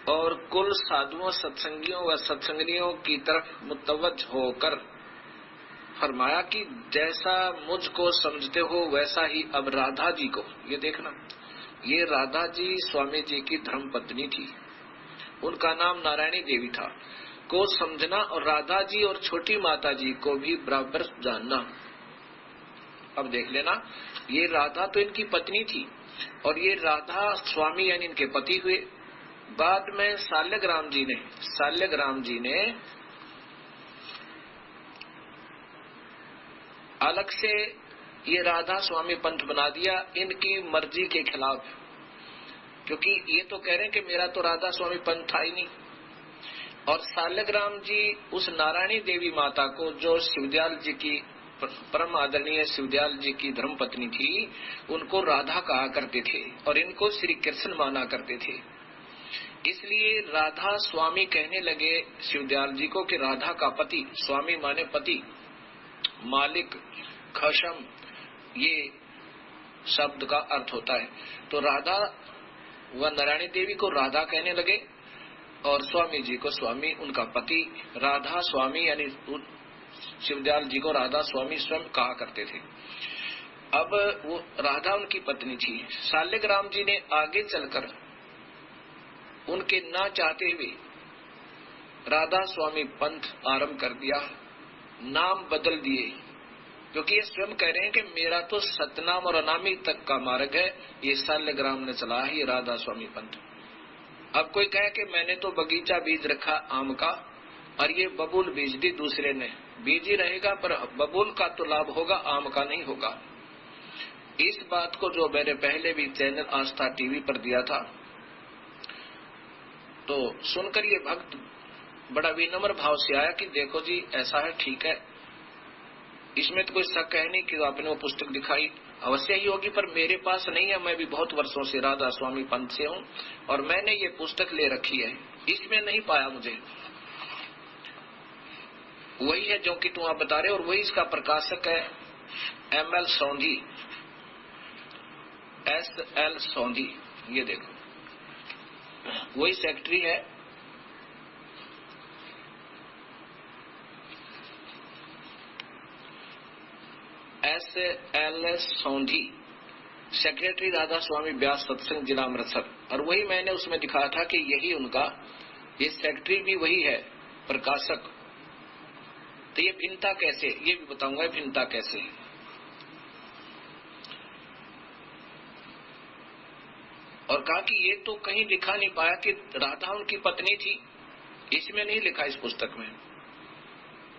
और कुल साधुओं सत्संगियों व सत्संगियों की तरफ मुतवज्ज होकर फरमाया कि जैसा मुझको समझते हो वैसा ही अब राधा जी को, ये देखना, ये राधा जी स्वामी जी की धर्म पत्नी थी, उनका नाम नारायणी देवी था, को समझना और राधा जी और छोटी माता जी को भी बराबर जानना। अब देख लेना, ये राधा तो इनकी पत्नी थी और ये राधा स्वामी यानी इनके पति हुए। बाद में साल्यग्राम जी ने अलग से ये राधा स्वामी पंथ बना दिया इनकी मर्जी के खिलाफ, क्योंकि ये तो कह रहे हैं कि मेरा तो राधा स्वामी पंथ था ही नहीं। और साल्यग्राम जी उस नारायणी देवी माता को, जो शिवदयाल जी की परम आदरणीय शिवदयाल जी की धर्मपत्नी थी, उनको राधा कहा करते थे और इनको श्री कृष्ण माना करते थे। इसलिए राधा स्वामी कहने लगे शिवदयाल जी को कि राधा का पति, स्वामी माने पति, मालिक, खशम, ये शब्द का अर्थ होता है। तो राधा व नारायणी देवी को राधा कहने लगे और स्वामी जी को स्वामी, उनका पति राधा स्वामी यानी शिवदयाल जी को राधा स्वामी स्वयं कहा करते थे। अब वो राधा उनकी पत्नी थी। साल्यग्राम जी ने आगे चलकर उनके ना चाहते हुए राधा स्वामी पंथ आरंभ कर दिया, नाम बदल दिए, क्योंकि ये स्वयं कह रहे हैं कि मेरा तो सतनाम और अनामी तक का मार्ग है, ये साल्यग्राम ने चला है, ये राधा स्वामी पंथ। अब कोई कहे कि मैंने तो बगीचा बीज रखा आम का और ये बबूल बीज दी दूसरे ने, बीज ही रहेगा पर बबूल का तो लाभ होगा, आम का नहीं होगा। इस बात को जो मैंने पहले भी चैनल आस्था टीवी पर दिया था, तो सुनकर ये भक्त बड़ा विनम्र भाव से आया कि देखो जी ऐसा है, ठीक है, इसमें तो कोई शक है नहीं कि आपने वो पुस्तक दिखाई, अवश्य ही होगी, पर मेरे पास नहीं है, मैं भी बहुत वर्षों से राधा स्वामी पंथ से हूँ और मैंने ये पुस्तक ले रखी है, इसमें नहीं पाया मुझे। वही है जो कि तुम आप बता रहे, और वही इसका प्रकाशक है ML सोंधी, SL सोंधी, ये देखो वही सेक्रेटरी है। SL सोंधी, सेक्रेटरी राधा स्वामी व्यास सत्संग जिला अमृतसर। और वही मैंने उसमें दिखाया था कि यही उनका, ये सेक्रेटरी भी वही है, प्रकाशक। तो ये भिन्नता कैसे, ये भी बताऊंगा भिन्नता कैसे। और कहा कि ये तो कहीं लिखा नहीं पाया कि राधा उनकी पत्नी थी, इसमें नहीं लिखा इस पुस्तक में।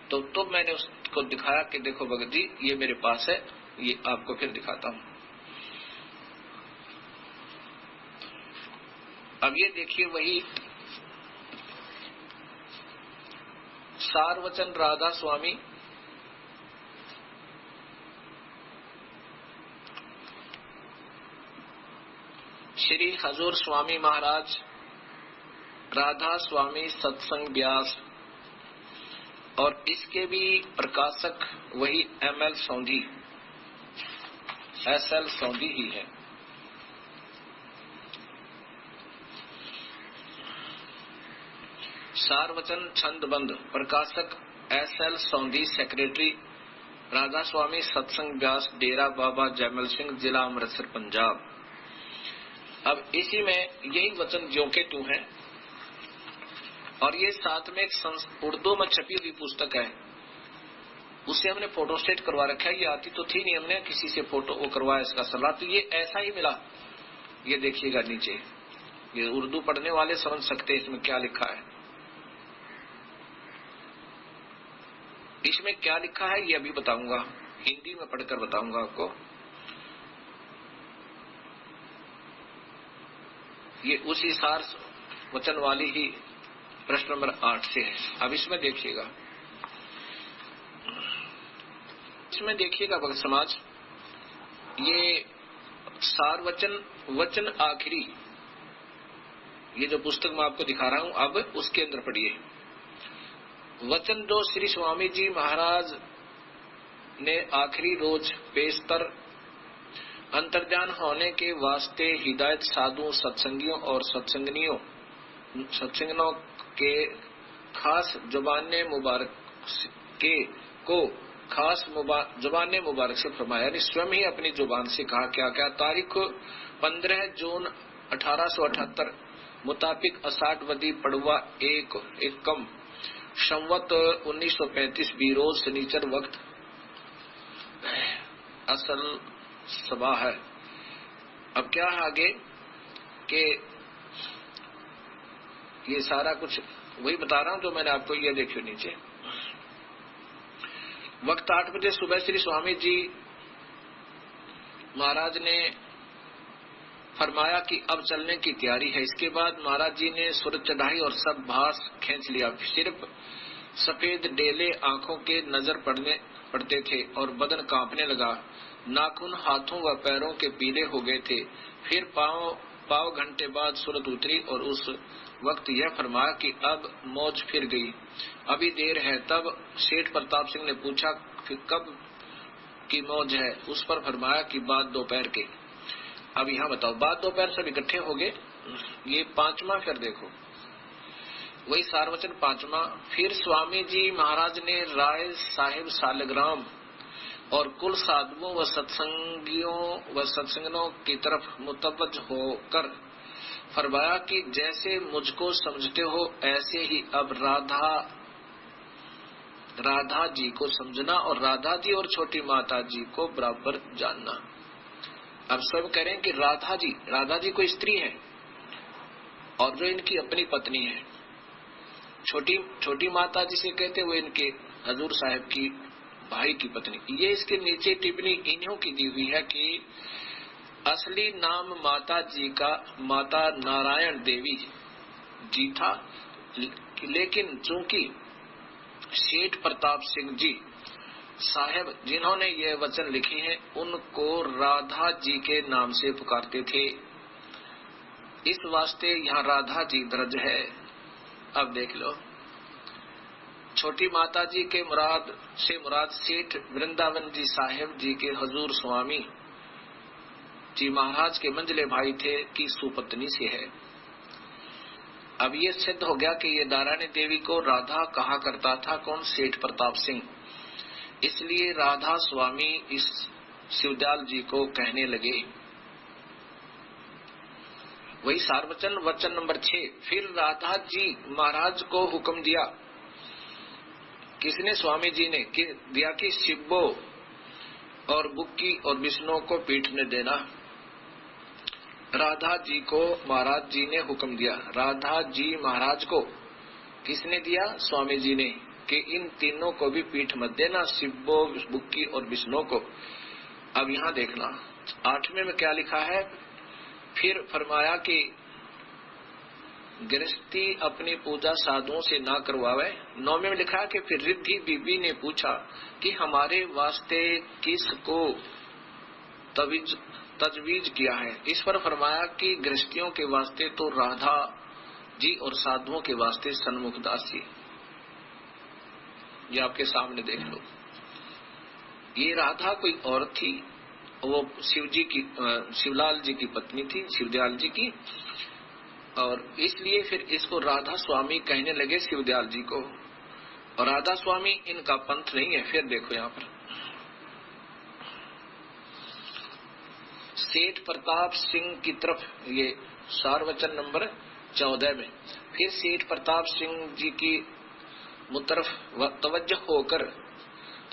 तो मैंने उसको दिखाया कि देखो भगत जी ये मेरे पास है, ये आपको फिर दिखाता हूं। अब ये देखिए वही सारवचन राधा स्वामी, श्री हजूर स्वामी महाराज, राधा स्वामी सत्संग व्यास, और इसके भी प्रकाशक वही ML सोंधी, SL सोंधी ही है। सारवचन छंदबंद, प्रकाशक SL सोंधी, सेक्रेटरी राधा स्वामी सत्संग व्यास, डेरा बाबा जयमल सिंह, जिला अमृतसर, पंजाब। अब इसी में यही वचन ज्यों के त्यों है, और ये साथ में एक उर्दू में छपी हुई पुस्तक है, उससे हमने फोटो स्टेट करवा रखा है। ये आती तो थी नहीं, हमने किसी से फोटो वो करवाया इसका सलाह, तो ये ऐसा ही मिला। ये देखिएगा नीचे, ये उर्दू पढ़ने वाले समझ सकते हैं इसमें क्या लिखा है। इसमें क्या लिखा है ये अभी बताऊंगा, हिंदी में पढ़कर बताऊंगा आपको। ये उसी सार वचन वाली ही प्रश्न नंबर 8 से है। अब इसमें देखिएगा, इसमें देखिएगा भक्त समाज, ये सार वचन आखिरी, ये जो पुस्तक मैं आपको दिखा रहा हूं, अब उसके अंदर पढ़िए वचन जो श्री स्वामी जी महाराज ने आखिरी रोज पेशतर अंतर्ध्यान होने के वास्ते हिदायत साधुओं, सत्संगियों और सत्संगनों के खास जुबान मुबारक के को खास जुबान मुबारक से फरमाया, यानी स्वयं ही अपनी जुबान से कहा। क्या क्या? तारीख 15 जून 1878 मुताबिक अषाढ़ वदी पड़वा एकम संवत 1935 बीरोज शनिचर वक्त असल सभा है। अब क्या है आगे कि ये सारा कुछ वही बता रहा हूं जो मैंने आपको, ये देखियो नीचे। वक्त 8 बजे सुबह श्री स्वामी जी महाराज ने फरमाया कि अब चलने की तैयारी है। इसके बाद महाराज जी ने सूरज चढ़ाई और सब भास खींच लिया। सिर्फ सफेद डेले आंखों के नजर पड़ते थे और बदन कांपने लगा। नाखून हाथों व पैरों के पीले हो गए थे। फिर पाव घंटे बाद सूरज उतरी और उस वक्त यह फरमाया कि अब मौज फिर गई, अभी देर है। तब सेठ प्रताप सिंह ने पूछा कि कब की मौज है? उस पर फरमाया कि बाद दोपहर के। अब यहाँ बताओ, बाद दोपहर सब इकट्ठे हो गए। ये पांचवा, फिर देखो वही सारवचन पांचवा। फिर स्वामी जी महाराज ने राय साहिब सालग्राम और कुल साधुओं व सत्संगियों व सत्संगनों की तरफ मुतवज्ज होकर फरमाया कि जैसे मुझको समझते हो ऐसे ही अब राधा जी को समझना और राधा जी और छोटी माता जी को बराबर जानना। अब सब कह रहे हैं कि राधा जी कोई स्त्री है और जो इनकी अपनी पत्नी है। छोटी माता जी से कहते वो इनके हजूर साहब की भाई की पत्नी। ये इसके नीचे टिप्पणी इन्हों की दी हुई है कि असली नाम माता जी का माता नारायण देवी जी था, लेकिन चूंकि सेठ प्रताप सिंह जी साहब जिन्होंने ये वचन लिखे हैं उनको राधा जी के नाम से पुकारते थे, इस वास्ते यहाँ राधा जी दर्ज है। अब देख लो, छोटी माता जी के मुराद सेठ वृंदावन जी साहेब जी के हजूर स्वामी जी महाराज के मंझले भाई थे की सुपत्नी से है। अब ये सिद्ध हो गया कि ये नारायणी देवी को राधा कहा करता था कौन? सेठ प्रताप सिंह। इसलिए राधा स्वामी इस शिवदयाल जी को कहने लगे। वही सार्वचन वचन नंबर 6। फिर राधा जी महाराज को हुक्म दिया, किसने? स्वामी जी ने दिया कि शिब्बो और बुक्की और विष्णु को पीटने देना। राधा जी को महाराज जी ने हुक्म दिया। राधा जी महाराज को किसने दिया? स्वामी जी ने, कि इन तीनों को भी पीठ मत देना, शिब्बो, बुक्की और विष्णु को। अब यहाँ देखना 8वें में क्या लिखा है। फिर फरमाया कि गृहस्थी अपनी पूजा साधुओं से ना करवावे। 9वें में लिखा कि फिर रिद्धि बीबी ने पूछा कि हमारे वास्ते किसको तजवीज किया है? इस पर फरमाया कि गृहस्थियों के वास्ते तो राधा जी और साधुओं के वास्ते सन्मुख दास जी। ये आपके सामने देख लो। ये राधा कोई औरत थी, वो शिवलाल जी की पत्नी थी, शिवदयाल जी की, और इसलिए फिर इसको राधा स्वामी कहने लगे शिवदयाल जी को। और राधा स्वामी इनका पंथ नहीं है। फिर देखो यहाँ पर सेठ प्रताप सिंह की तरफ, ये सारवचन नंबर 14 में, फिर सेठ प्रताप सिंह जी की मुतरफ तवज्जो होकर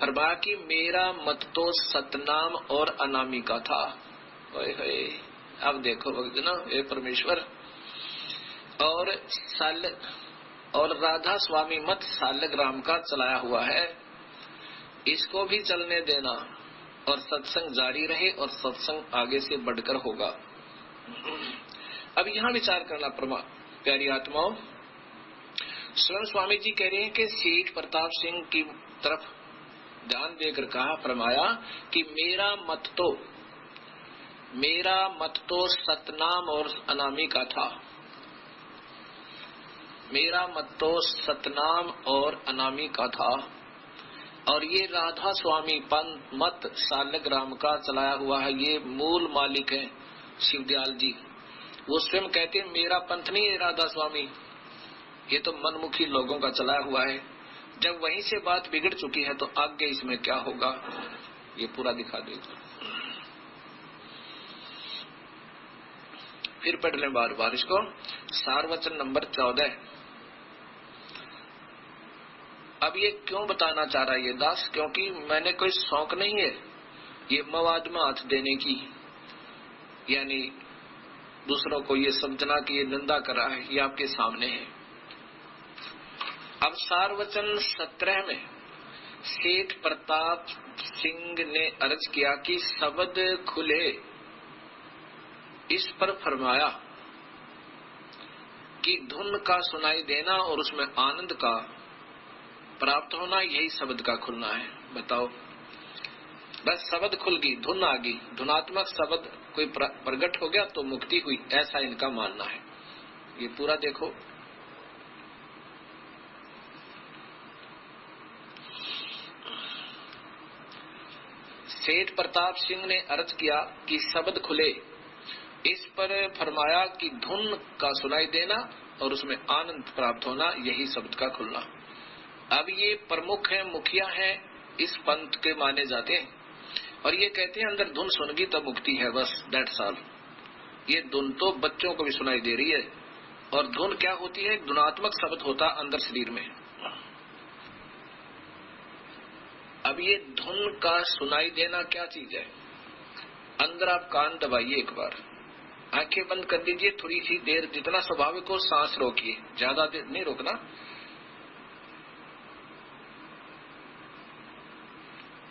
फरमाया कि मेरा मत तो सतनाम और अनामिका था। अब देखो भक्तना, ये परमेश्वर। और राधा स्वामी मत सालग्राम का चलाया हुआ है, इसको भी चलने देना और सत्संग जारी रहे और सत्संग आगे से बढ़कर होगा। अब यहाँ विचार करना प्यारी आत्माओं। स्वयं स्वामी जी कह रहे हैं कि सेठ प्रताप सिंह की तरफ ध्यान देकर कहा, फरमाया कि मेरा मत तो सतनाम और अनामिका था। मेरा मत तो सतनाम और अनामिका था। और ये राधा स्वामी पंथ मत सालग्राम का चलाया हुआ है। ये मूल मालिक है शिवदयाल जी। वो स्वयं कहते हैं मेरा पंथ नहीं है राधा स्वामी, ये तो मनमुखी लोगों का चलाया हुआ है। जब वहीं से बात बिगड़ चुकी है तो आगे इसमें क्या होगा ये पूरा दिखा देगा। फिर पढ़ लें बार बार इसको। सार वचन नंबर 14। अब ये क्यों बताना चाह रहा है ये दास, क्योंकि मैंने कोई शौक नहीं है ये मवाद में हाथ देने की, यानी दूसरों को ये समझना कि ये निंदा कर रहा है, ये आपके सामने है। अब सार वचन 17 में सेठ प्रताप सिंह ने अर्ज किया कि शब्द खुले, इस पर फरमाया कि धुन का सुनाई देना और उसमें आनंद का प्राप्त होना, यही शब्द का खुलना है। बताओ, बस शब्द खुल गई, धुन आ गई, धुनात्मक शब्द कोई प्रकट हो गया तो मुक्ति हुई, ऐसा इनका मानना है। ये पूरा देखो। सेठ प्रताप सिंह ने अर्ज किया कि शब्द खुले, इस पर फरमाया कि धुन का सुनाई देना और उसमें आनंद प्राप्त होना, यही शब्द का खुलना। अब ये प्रमुख है, मुखिया है, इस पंथ के माने जाते हैं और ये कहते हैं अंदर धुन सुन गई तो मुक्ति है, बस दैट्स ऑल। ये धुन तो बच्चों को भी सुनाई दे रही है और धुन क्या होती है, धुनात्मक शब्द होता अंदर शरीर में। अब ये धुन का सुनाई देना क्या चीज है, अंदर आप कान दबाइए, एक बार आंखें बंद कर दीजिए, थोड़ी सी देर, जितना स्वाभाविक हो सांस रोकिए, ज्यादा देर नहीं रोकना।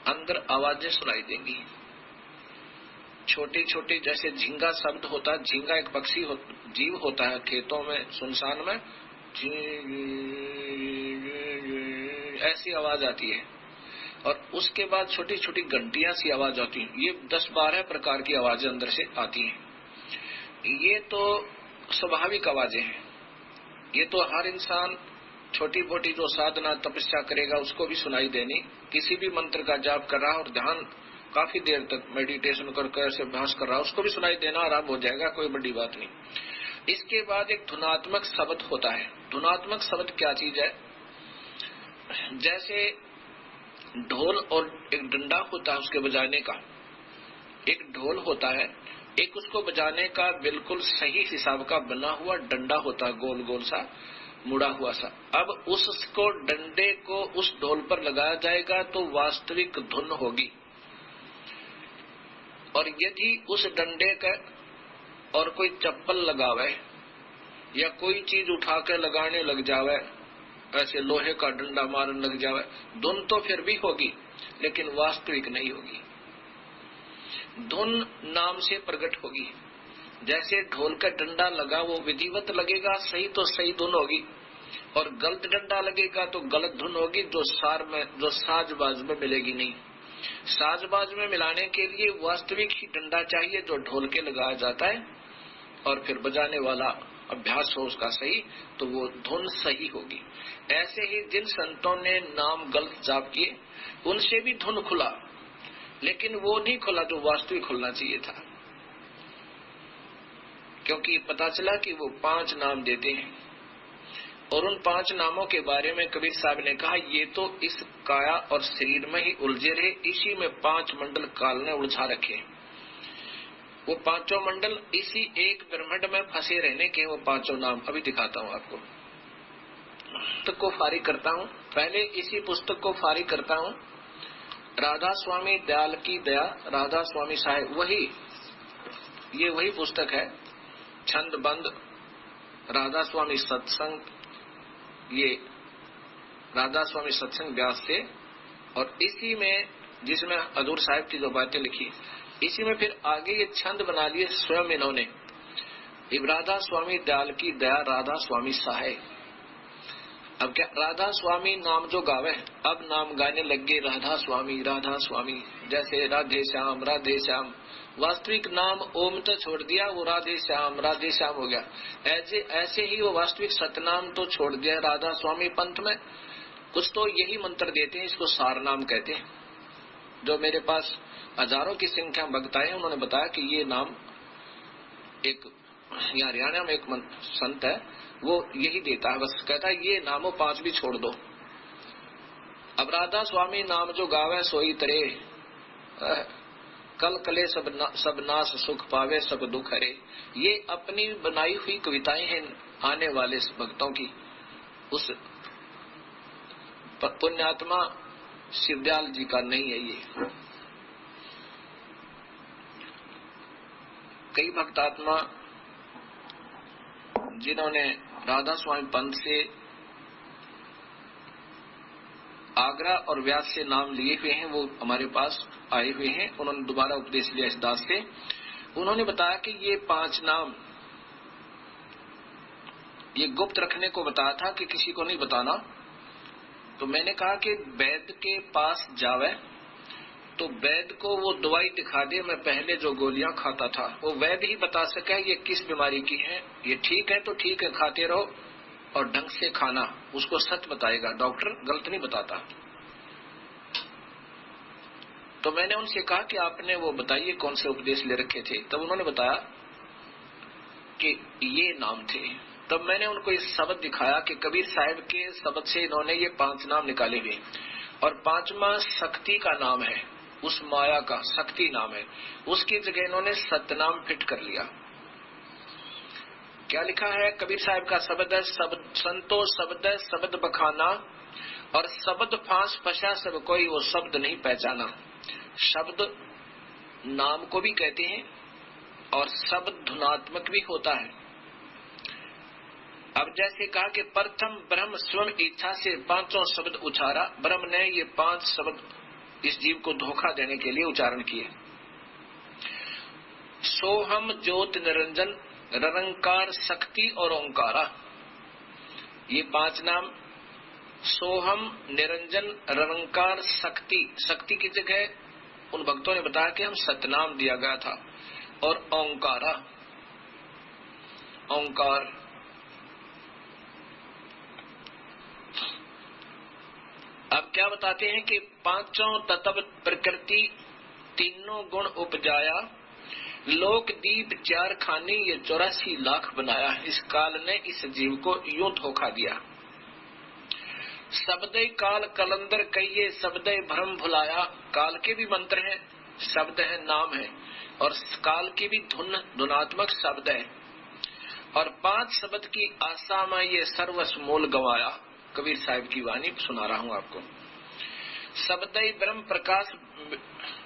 अंदर आवाजें सुनाई देंगी, छोटी छोटी, जैसे झींगा शब्द होता है, झींगा एक पक्षी जीव होता है खेतों में, सुनसान में, ऐसी आवाज आती है और उसके बाद छोटी छोटी घंटियां सी आवाज आती है। ये 10-12 प्रकार की आवाजें अंदर से आती हैं। ये तो स्वाभाविक आवाजें हैं, ये तो हर इंसान छोटी मोटी जो साधना तपस्या करेगा उसको भी सुनाई देनी। किसी भी मंत्र का जाप कर रहा और ध्यान काफी देर तक मेडिटेशन करके ऐसे अभ्यास कर रहा, उसको भी सुनाई देना आराम हो जाएगा, कोई बड़ी बात नहीं। इसके बाद एक धुनात्मक शब्द होता है। धुनात्मक शब्द क्या चीज है, जैसे ढोल और एक डंडा होता है उसके बजाने का, एक ढोल होता है, एक उसको बजाने का बिल्कुल सही हिसाब का बना हुआ डंडा होता है, गोल गोल सा मुड़ा हुआ सा। अब उसको डंडे को उस ढोल पर लगाया जाएगा तो वास्तविक धुन होगी, और यदि उस डंडे का और कोई चप्पल लगावे या कोई चीज उठा के लगाने लग जावे, ऐसे लोहे का डंडा मारने लग जावे, धुन तो फिर भी होगी लेकिन वास्तविक नहीं होगी। धुन नाम से प्रकट होगी। जैसे ढोल का डंडा लगा वो विधिवत लगेगा, सही तो सही धुन होगी, और गलत डंडा लगेगा तो गलत धुन होगी, जो सार में, जो साजबाज में मिलेगी नहीं। साजबाज में मिलाने के लिए वास्तविक ही डंडा चाहिए जो ढोल के लगाया जाता है, और फिर बजाने वाला अभ्यास हो उसका सही, तो वो धुन सही होगी। ऐसे ही जिन संतों ने नाम गलत जाप किए उनसे भी धुन खुला, लेकिन वो नहीं खुला जो वास्तविक खुलना चाहिए था, क्योंकि पता चला कि वो 5 नाम देते हैं और उन 5 नामों के बारे में कबीर साहब ने कहा ये तो इस काया और शरीर में ही उलझे रहे, इसी में 5 मंडल काल ने उलझा रखे। वो 5 मंडल इसी एक ब्रह्मांड में फंसे रहने के वो 5 नाम अभी दिखाता हूँ आपको। पुस्तक को फारिग करता हूँ, पहले इसी पुस्तक को फारिग करता हूँ। राधा स्वामी दयाल की दया, राधा स्वामी साहेब, वही पुस्तक है। छंद बंद राधा स्वामी सत्संग, ये राधा स्वामी सत्संग व्यास से, और इसी में जिसमें हजूर साहब की जो बातें लिखी, इसी में फिर आगे ये छंद बना लिए स्वयं इन्होंने, राधा स्वामी दयाल की दया, राधा स्वामी साहेब। अब क्या राधा स्वामी नाम जो गावे, अब नाम गाने लग गए राधा स्वामी, जैसे राधे श्याम राधे श्याम। वास्तविक नाम ओम तो छोड़ दिया, वो राधे श्याम हो गया। ऐसे ही वो वास्तविक सतनाम तो छोड़ दिया राधा स्वामी पंथ में। कुछ तो यही मंत्र देते हैं, इसको सार नाम कहते हैं। जो मेरे पास हजारों की संख्या भक्त आए, उन्होंने बताया कि ये नाम एक यहाँ हरियाणा में एक संत है, वो यही देता है, बस कहता है ये नामों 5 भी छोड़ दो, अब राधा स्वामी नाम जो गावे सोई तरे, कल कले सब नाश सुख पावे सब दुख हरे। ये अपनी बनाई हुई कविताएं हैं आने वाले भक्तों की। उस पुण्यात्मा शिवदयाल जी का नहीं है ये। कई भक्तात्मा जिन्होंने राधा स्वामी पंथ से आगरा और व्यास से नाम लिए हुए हैं, वो हमारे पास आए हुए हैं। उन्होंने दोबारा उपदेश लिया इस दास से। उन्होंने बताया कि ये 5 नाम ये गुप्त रखने को बताया था कि किसी को नहीं बताना। तो मैंने कहा कि वैद्य के पास जावे तो वैद्य को वो दवाई दिखा दे। मैं पहले जो गोलियां खाता था वो वैद्य ही बता सके ये किस बीमारी की है। ये ठीक है तो ठीक है, खाते रहो और ढंग से खाना, उसको सच बताएगा, डॉक्टर गलत नहीं बताता। तो मैंने उनसे कहा कि आपने वो बताइए कौन से उपदेश ले रखे थे। तब उन्होंने बताया कि ये नाम थे। तब मैंने उनको इस शब्द दिखाया कि कबीर साहब के शब्द से इन्होंने ये 5 नाम निकाले हुए, और 5वां शक्ति का नाम है, उस माया का शक्ति नाम है। उसकी जगह इन्होंने सतनाम फिट कर लिया। क्या लिखा है कबीर साहब का शब्द है, संतो शब्द है शब्द बखाना, और शब्द फांस फंसा सब कोई वो शब्द नहीं पहचाना। शब्द नाम को भी कहते हैं और शब्द धुनात्मक भी होता है। अब जैसे कहा कि प्रथम ब्रह्म स्वयं इच्छा से 5 शब्द उचारा। ब्रह्म ने ये 5 शब्द इस जीव को धोखा देने के लिए उच्चारण किए। सोहम ज्योत निरंजन निरंकार शक्ति और ओंकारा, ये 5 नाम। सोहम निरंजन निरंकार शक्ति, शक्ति की जगह उन भक्तों ने बताया कि हम सतनाम दिया गया था। और ओंकारा, ओंकार। अब क्या बताते हैं कि 5 तत्व प्रकृति 3 गुण उपजाया, लोक दीप 4 खाने ये 84 लाख बनाया। इस काल ने इस जीव को यूं धोखा दिया। शब्दय काल कलंदर कहिए शब्दय भ्रम भुलाया। काल के भी मंत्र हैं, शब्द है, नाम है, और काल की भी धुनात्मक शब्द है। और 5 शब्द की आशा में ये सर्वस्व मोल गवाया। कबीर साहब की वाणी सुना रहा हूं आपको। शब्दय ब्रह्म प्रकाश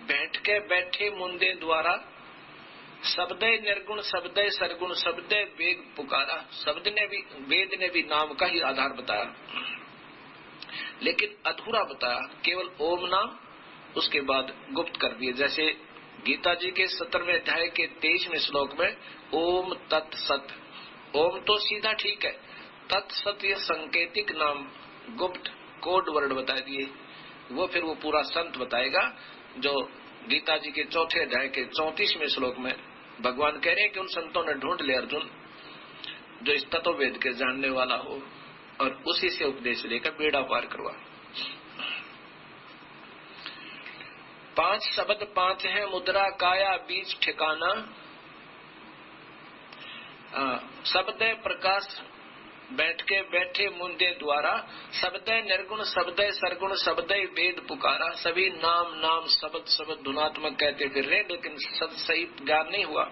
बैठ के बैठे मुंदे द्वारा, शब्दय निर्गुण शब्दय सरगुण शब्दय वेद पुकारा। शब्द ने भी, वेद ने भी नाम का ही आधार बताया, लेकिन अधूरा बताया, केवल ओम नाम, उसके बाद गुप्त कर दिए। जैसे गीता जी के 17वें अध्याय के 23वें श्लोक में ओम तत्सत, ओम तो सीधा ठीक है, तत्सत ये संकेतिक नाम गुप्त कोड वर्ड बता दिए। वो फिर वो पूरा संत बताएगा, जो गीता जी के 4थे अध्याय के 34वें श्लोक में भगवान कह रहे हैं कि उन संतों ने ढूंढ लिया अर्जुन जो इस तत्व वेद के जानने वाला हो, और उसी से उपदेश लेकर बेड़ा पार करवा। 5 शब्द 5 है मुद्रा काया बीच ठिकाना। शब्द प्रकाश बैठ के बैठे मुंदे द्वारा, शब्द निर्गुण शब्द सरगुण शब्द वेद पुकारा। सभी नाम नाम शब्द शब्द धुनात्मक कहते फिर रहे, लेकिन सही ज्ञान नहीं हुआ।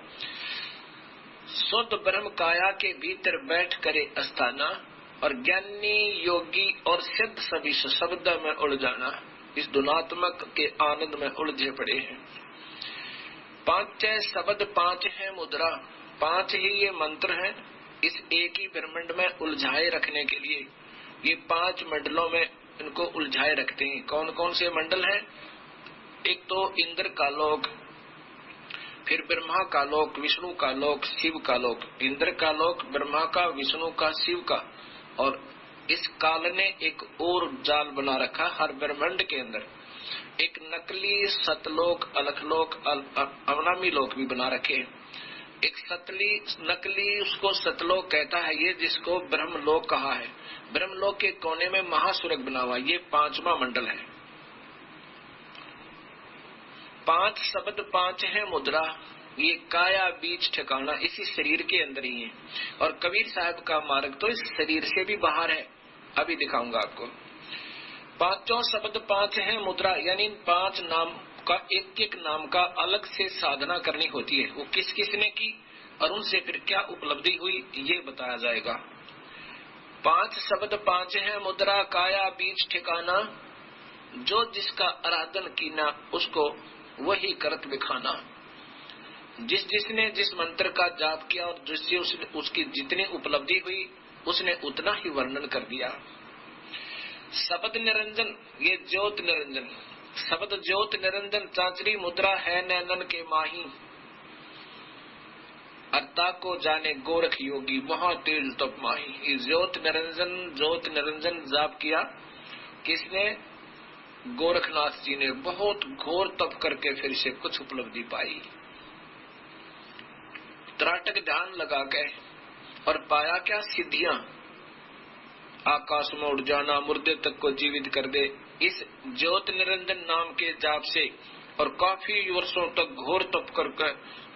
शुद्ध ब्रह्म काया के भीतर बैठ करे अस्थाना, और ज्ञानी योगी और सिद्ध सभी शब्द में उड़ जाना। इस धुनात्मक के आनंद में उलझे पड़े हैं। 5 शब्द 5 है मुद्रा, 5 ही ये मंत्र हैं इस एक ही ब्रह्मांड में उलझाए रखने के लिए। ये 5 मंडलों में इनको उलझाए रखते हैं। कौन कौन से मंडल हैं? एक तो इंद्र का लोक, फिर ब्रह्मा का लोक, विष्णु का लोक, शिव का लोक। इंद्र का लोक ब्रह्मा का, विष्णु का, शिव का। और इस काल ने एक और जाल बना रखा हर ब्रह्मांड के अंदर। एक नकली सतलोक, अलखलोक, अवनामी लोक भी बना रखे। एक नकली उसको सतलोक कहता है, ये जिसको ब्रह्मलोक कहा है। ब्रह्मलोक के कोने में महासुरग बना हुआ, ये 5वां मंडल है। 5 शब्द 5 है मुद्रा, ये काया बीच ठिकाना इसी शरीर के अंदर ही है। और कबीर साहब का मार्ग तो इस शरीर से भी बाहर है, अभी दिखाऊंगा आपको। पांचों शब्द पांच है मुद्रा, यानी पांच नाम का एक एक नाम का अलग से साधना करनी होती है। वो किस किसने की और उनसे फिर क्या उपलब्धि हुई ये बताया जाएगा। पांच शब्द पांच है मुद्रा, काया बीज ठिकाना, जो जिसका आराधन कीना उसको वही करत बिखाना। जिस जिसने जिस मंत्र का जाप किया और जिससे उसकी जितनी उपलब्धि हुई उसने उतना ही वर्णन कर दिया। शब्द निरंजन, ये ज्योत निरंजन, शब्द ज्योत निरंजन, चांचरी मुद्रा है नैनन के माही, अर्ता को जाने गोरख योगी वहां तेज तप माही। ज्योत निरंजन जाप किया किसने? गोरखनाथ जी ने बहुत घोर तप करके फिर से कुछ उपलब्धि पाई। त्राटक ध्यान लगा के और पाया क्या? सिद्धियां, आकाश में उड़ जाना, मुर्दे तक को जीवित कर दे, इस ज्योत निरंजन नाम के जाप से और काफी वर्षों तक घोर तप करके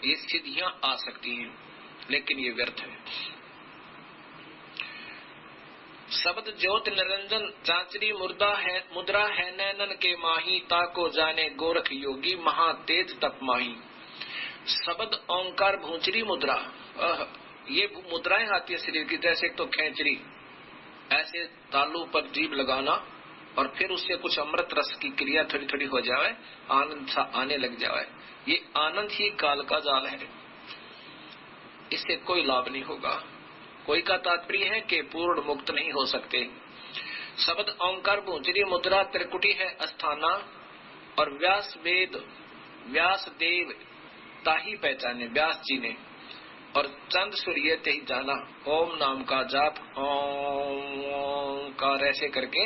ये सिद्धियां आ सकती हैं, लेकिन ये व्यर्थ है। शब्द ज्योत निरंजन, चांचरी मुद्रा है नैनन के माही, ताको जाने गोरख योगी महा तेज तप माही। शब्द ओंकार भूंचरी मुद्रा, ये मुद्राएं आती है शरीर की, जैसे तो खेचरी, ऐसे तालू पर जीभ लगाना और फिर उससे कुछ अमृत रस की क्रिया थोड़ी थोड़ी हो जाए, आनंद सा आने लग जाए। ये आनंद ही काल का जाल है, इससे कोई लाभ नहीं होगा। कोई का तात्पर्य है कि पूर्ण मुक्त नहीं हो सकते। शब्द ओंकार भूंचरी मुद्रा, त्रिकुटी है अस्थाना, और व्यास देव ताही पहचाने, व्यास जी ने, और चंद सूर्य ते ही जाना। ओम नाम का जाप, ओंकार ऐसे करके,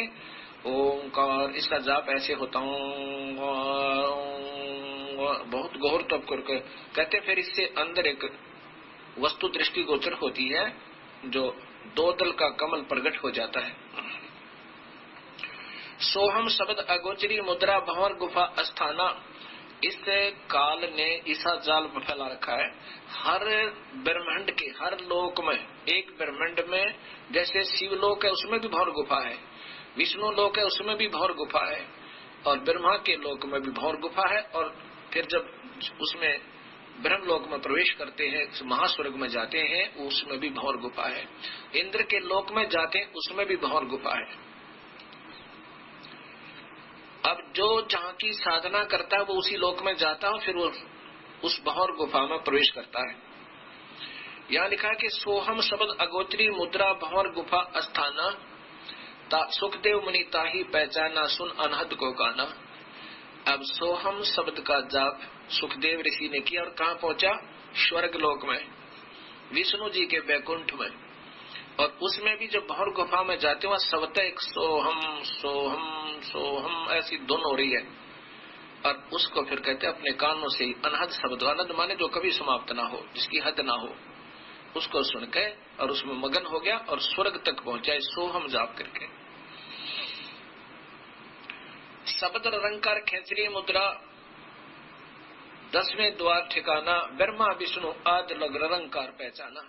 ओंकार इसका जाप ऐसे होता हूँ, बहुत घोर तप करके कहते। फिर इससे अंदर एक वस्तु दृष्टि गोचर होती है, जो दो दल का कमल प्रकट हो जाता है। सोहम शब्द अगोचरी मुद्रा, भंवर गुफा अस्थाना, इस काल ने ऐसा जाल फैला रखा है हर ब्रह्मांड के हर लोक में। एक ब्रह्मांड में जैसे शिवलोक है उसमें भी भंवर गुफा है, विष्णु लोक है उसमें भी भंवर गुफा है, और ब्रह्मा के लोक में भी भंवर गुफा है। और फिर जब उसमें ब्रह्म लोक में प्रवेश करते हैं, महास्वर्ग में जाते हैं, उसमें भी भंवर गुफा है। इंद्र के लोक में जाते हैं उसमें भी भंवर गुफा है। अब जो जहाँ की साधना करता है वो उसी लोक में जाता है, फिर वो उस भंवर गुफा में प्रवेश करता है। यहाँ लिखा है कि सोहम शब्द अगोचरी मुद्रा, भंवर गुफा अस्थाना, सुखदेव मुनि ताही पहचाना, सुन अनहद को गाना। अब सोहम शब्द का जाप सुखदेव ऋषि ने किया और कहाँ पहुंचा? स्वर्ग लोक में, विष्णु जी के बैकुंठ में। और उसमें भी जब भंवर गुफा में जाते वहां सबत एक सोहम सोहम सोहम ऐसी धुन हो रही है, और उसको फिर कहते अपने कानों से अनहद शब्द, अनहद माने जो कभी समाप्त ना हो, जिसकी हद ना हो, उसको सुन के और उसमें मगन हो गया और स्वर्ग तक पहुंचा सोहम जाप करके। शब्द रंकार खेचरी मुद्रा, 10वें द्वार ठिकाना, ब्रह्मा विष्णु आदि लग रंकार पहचाना।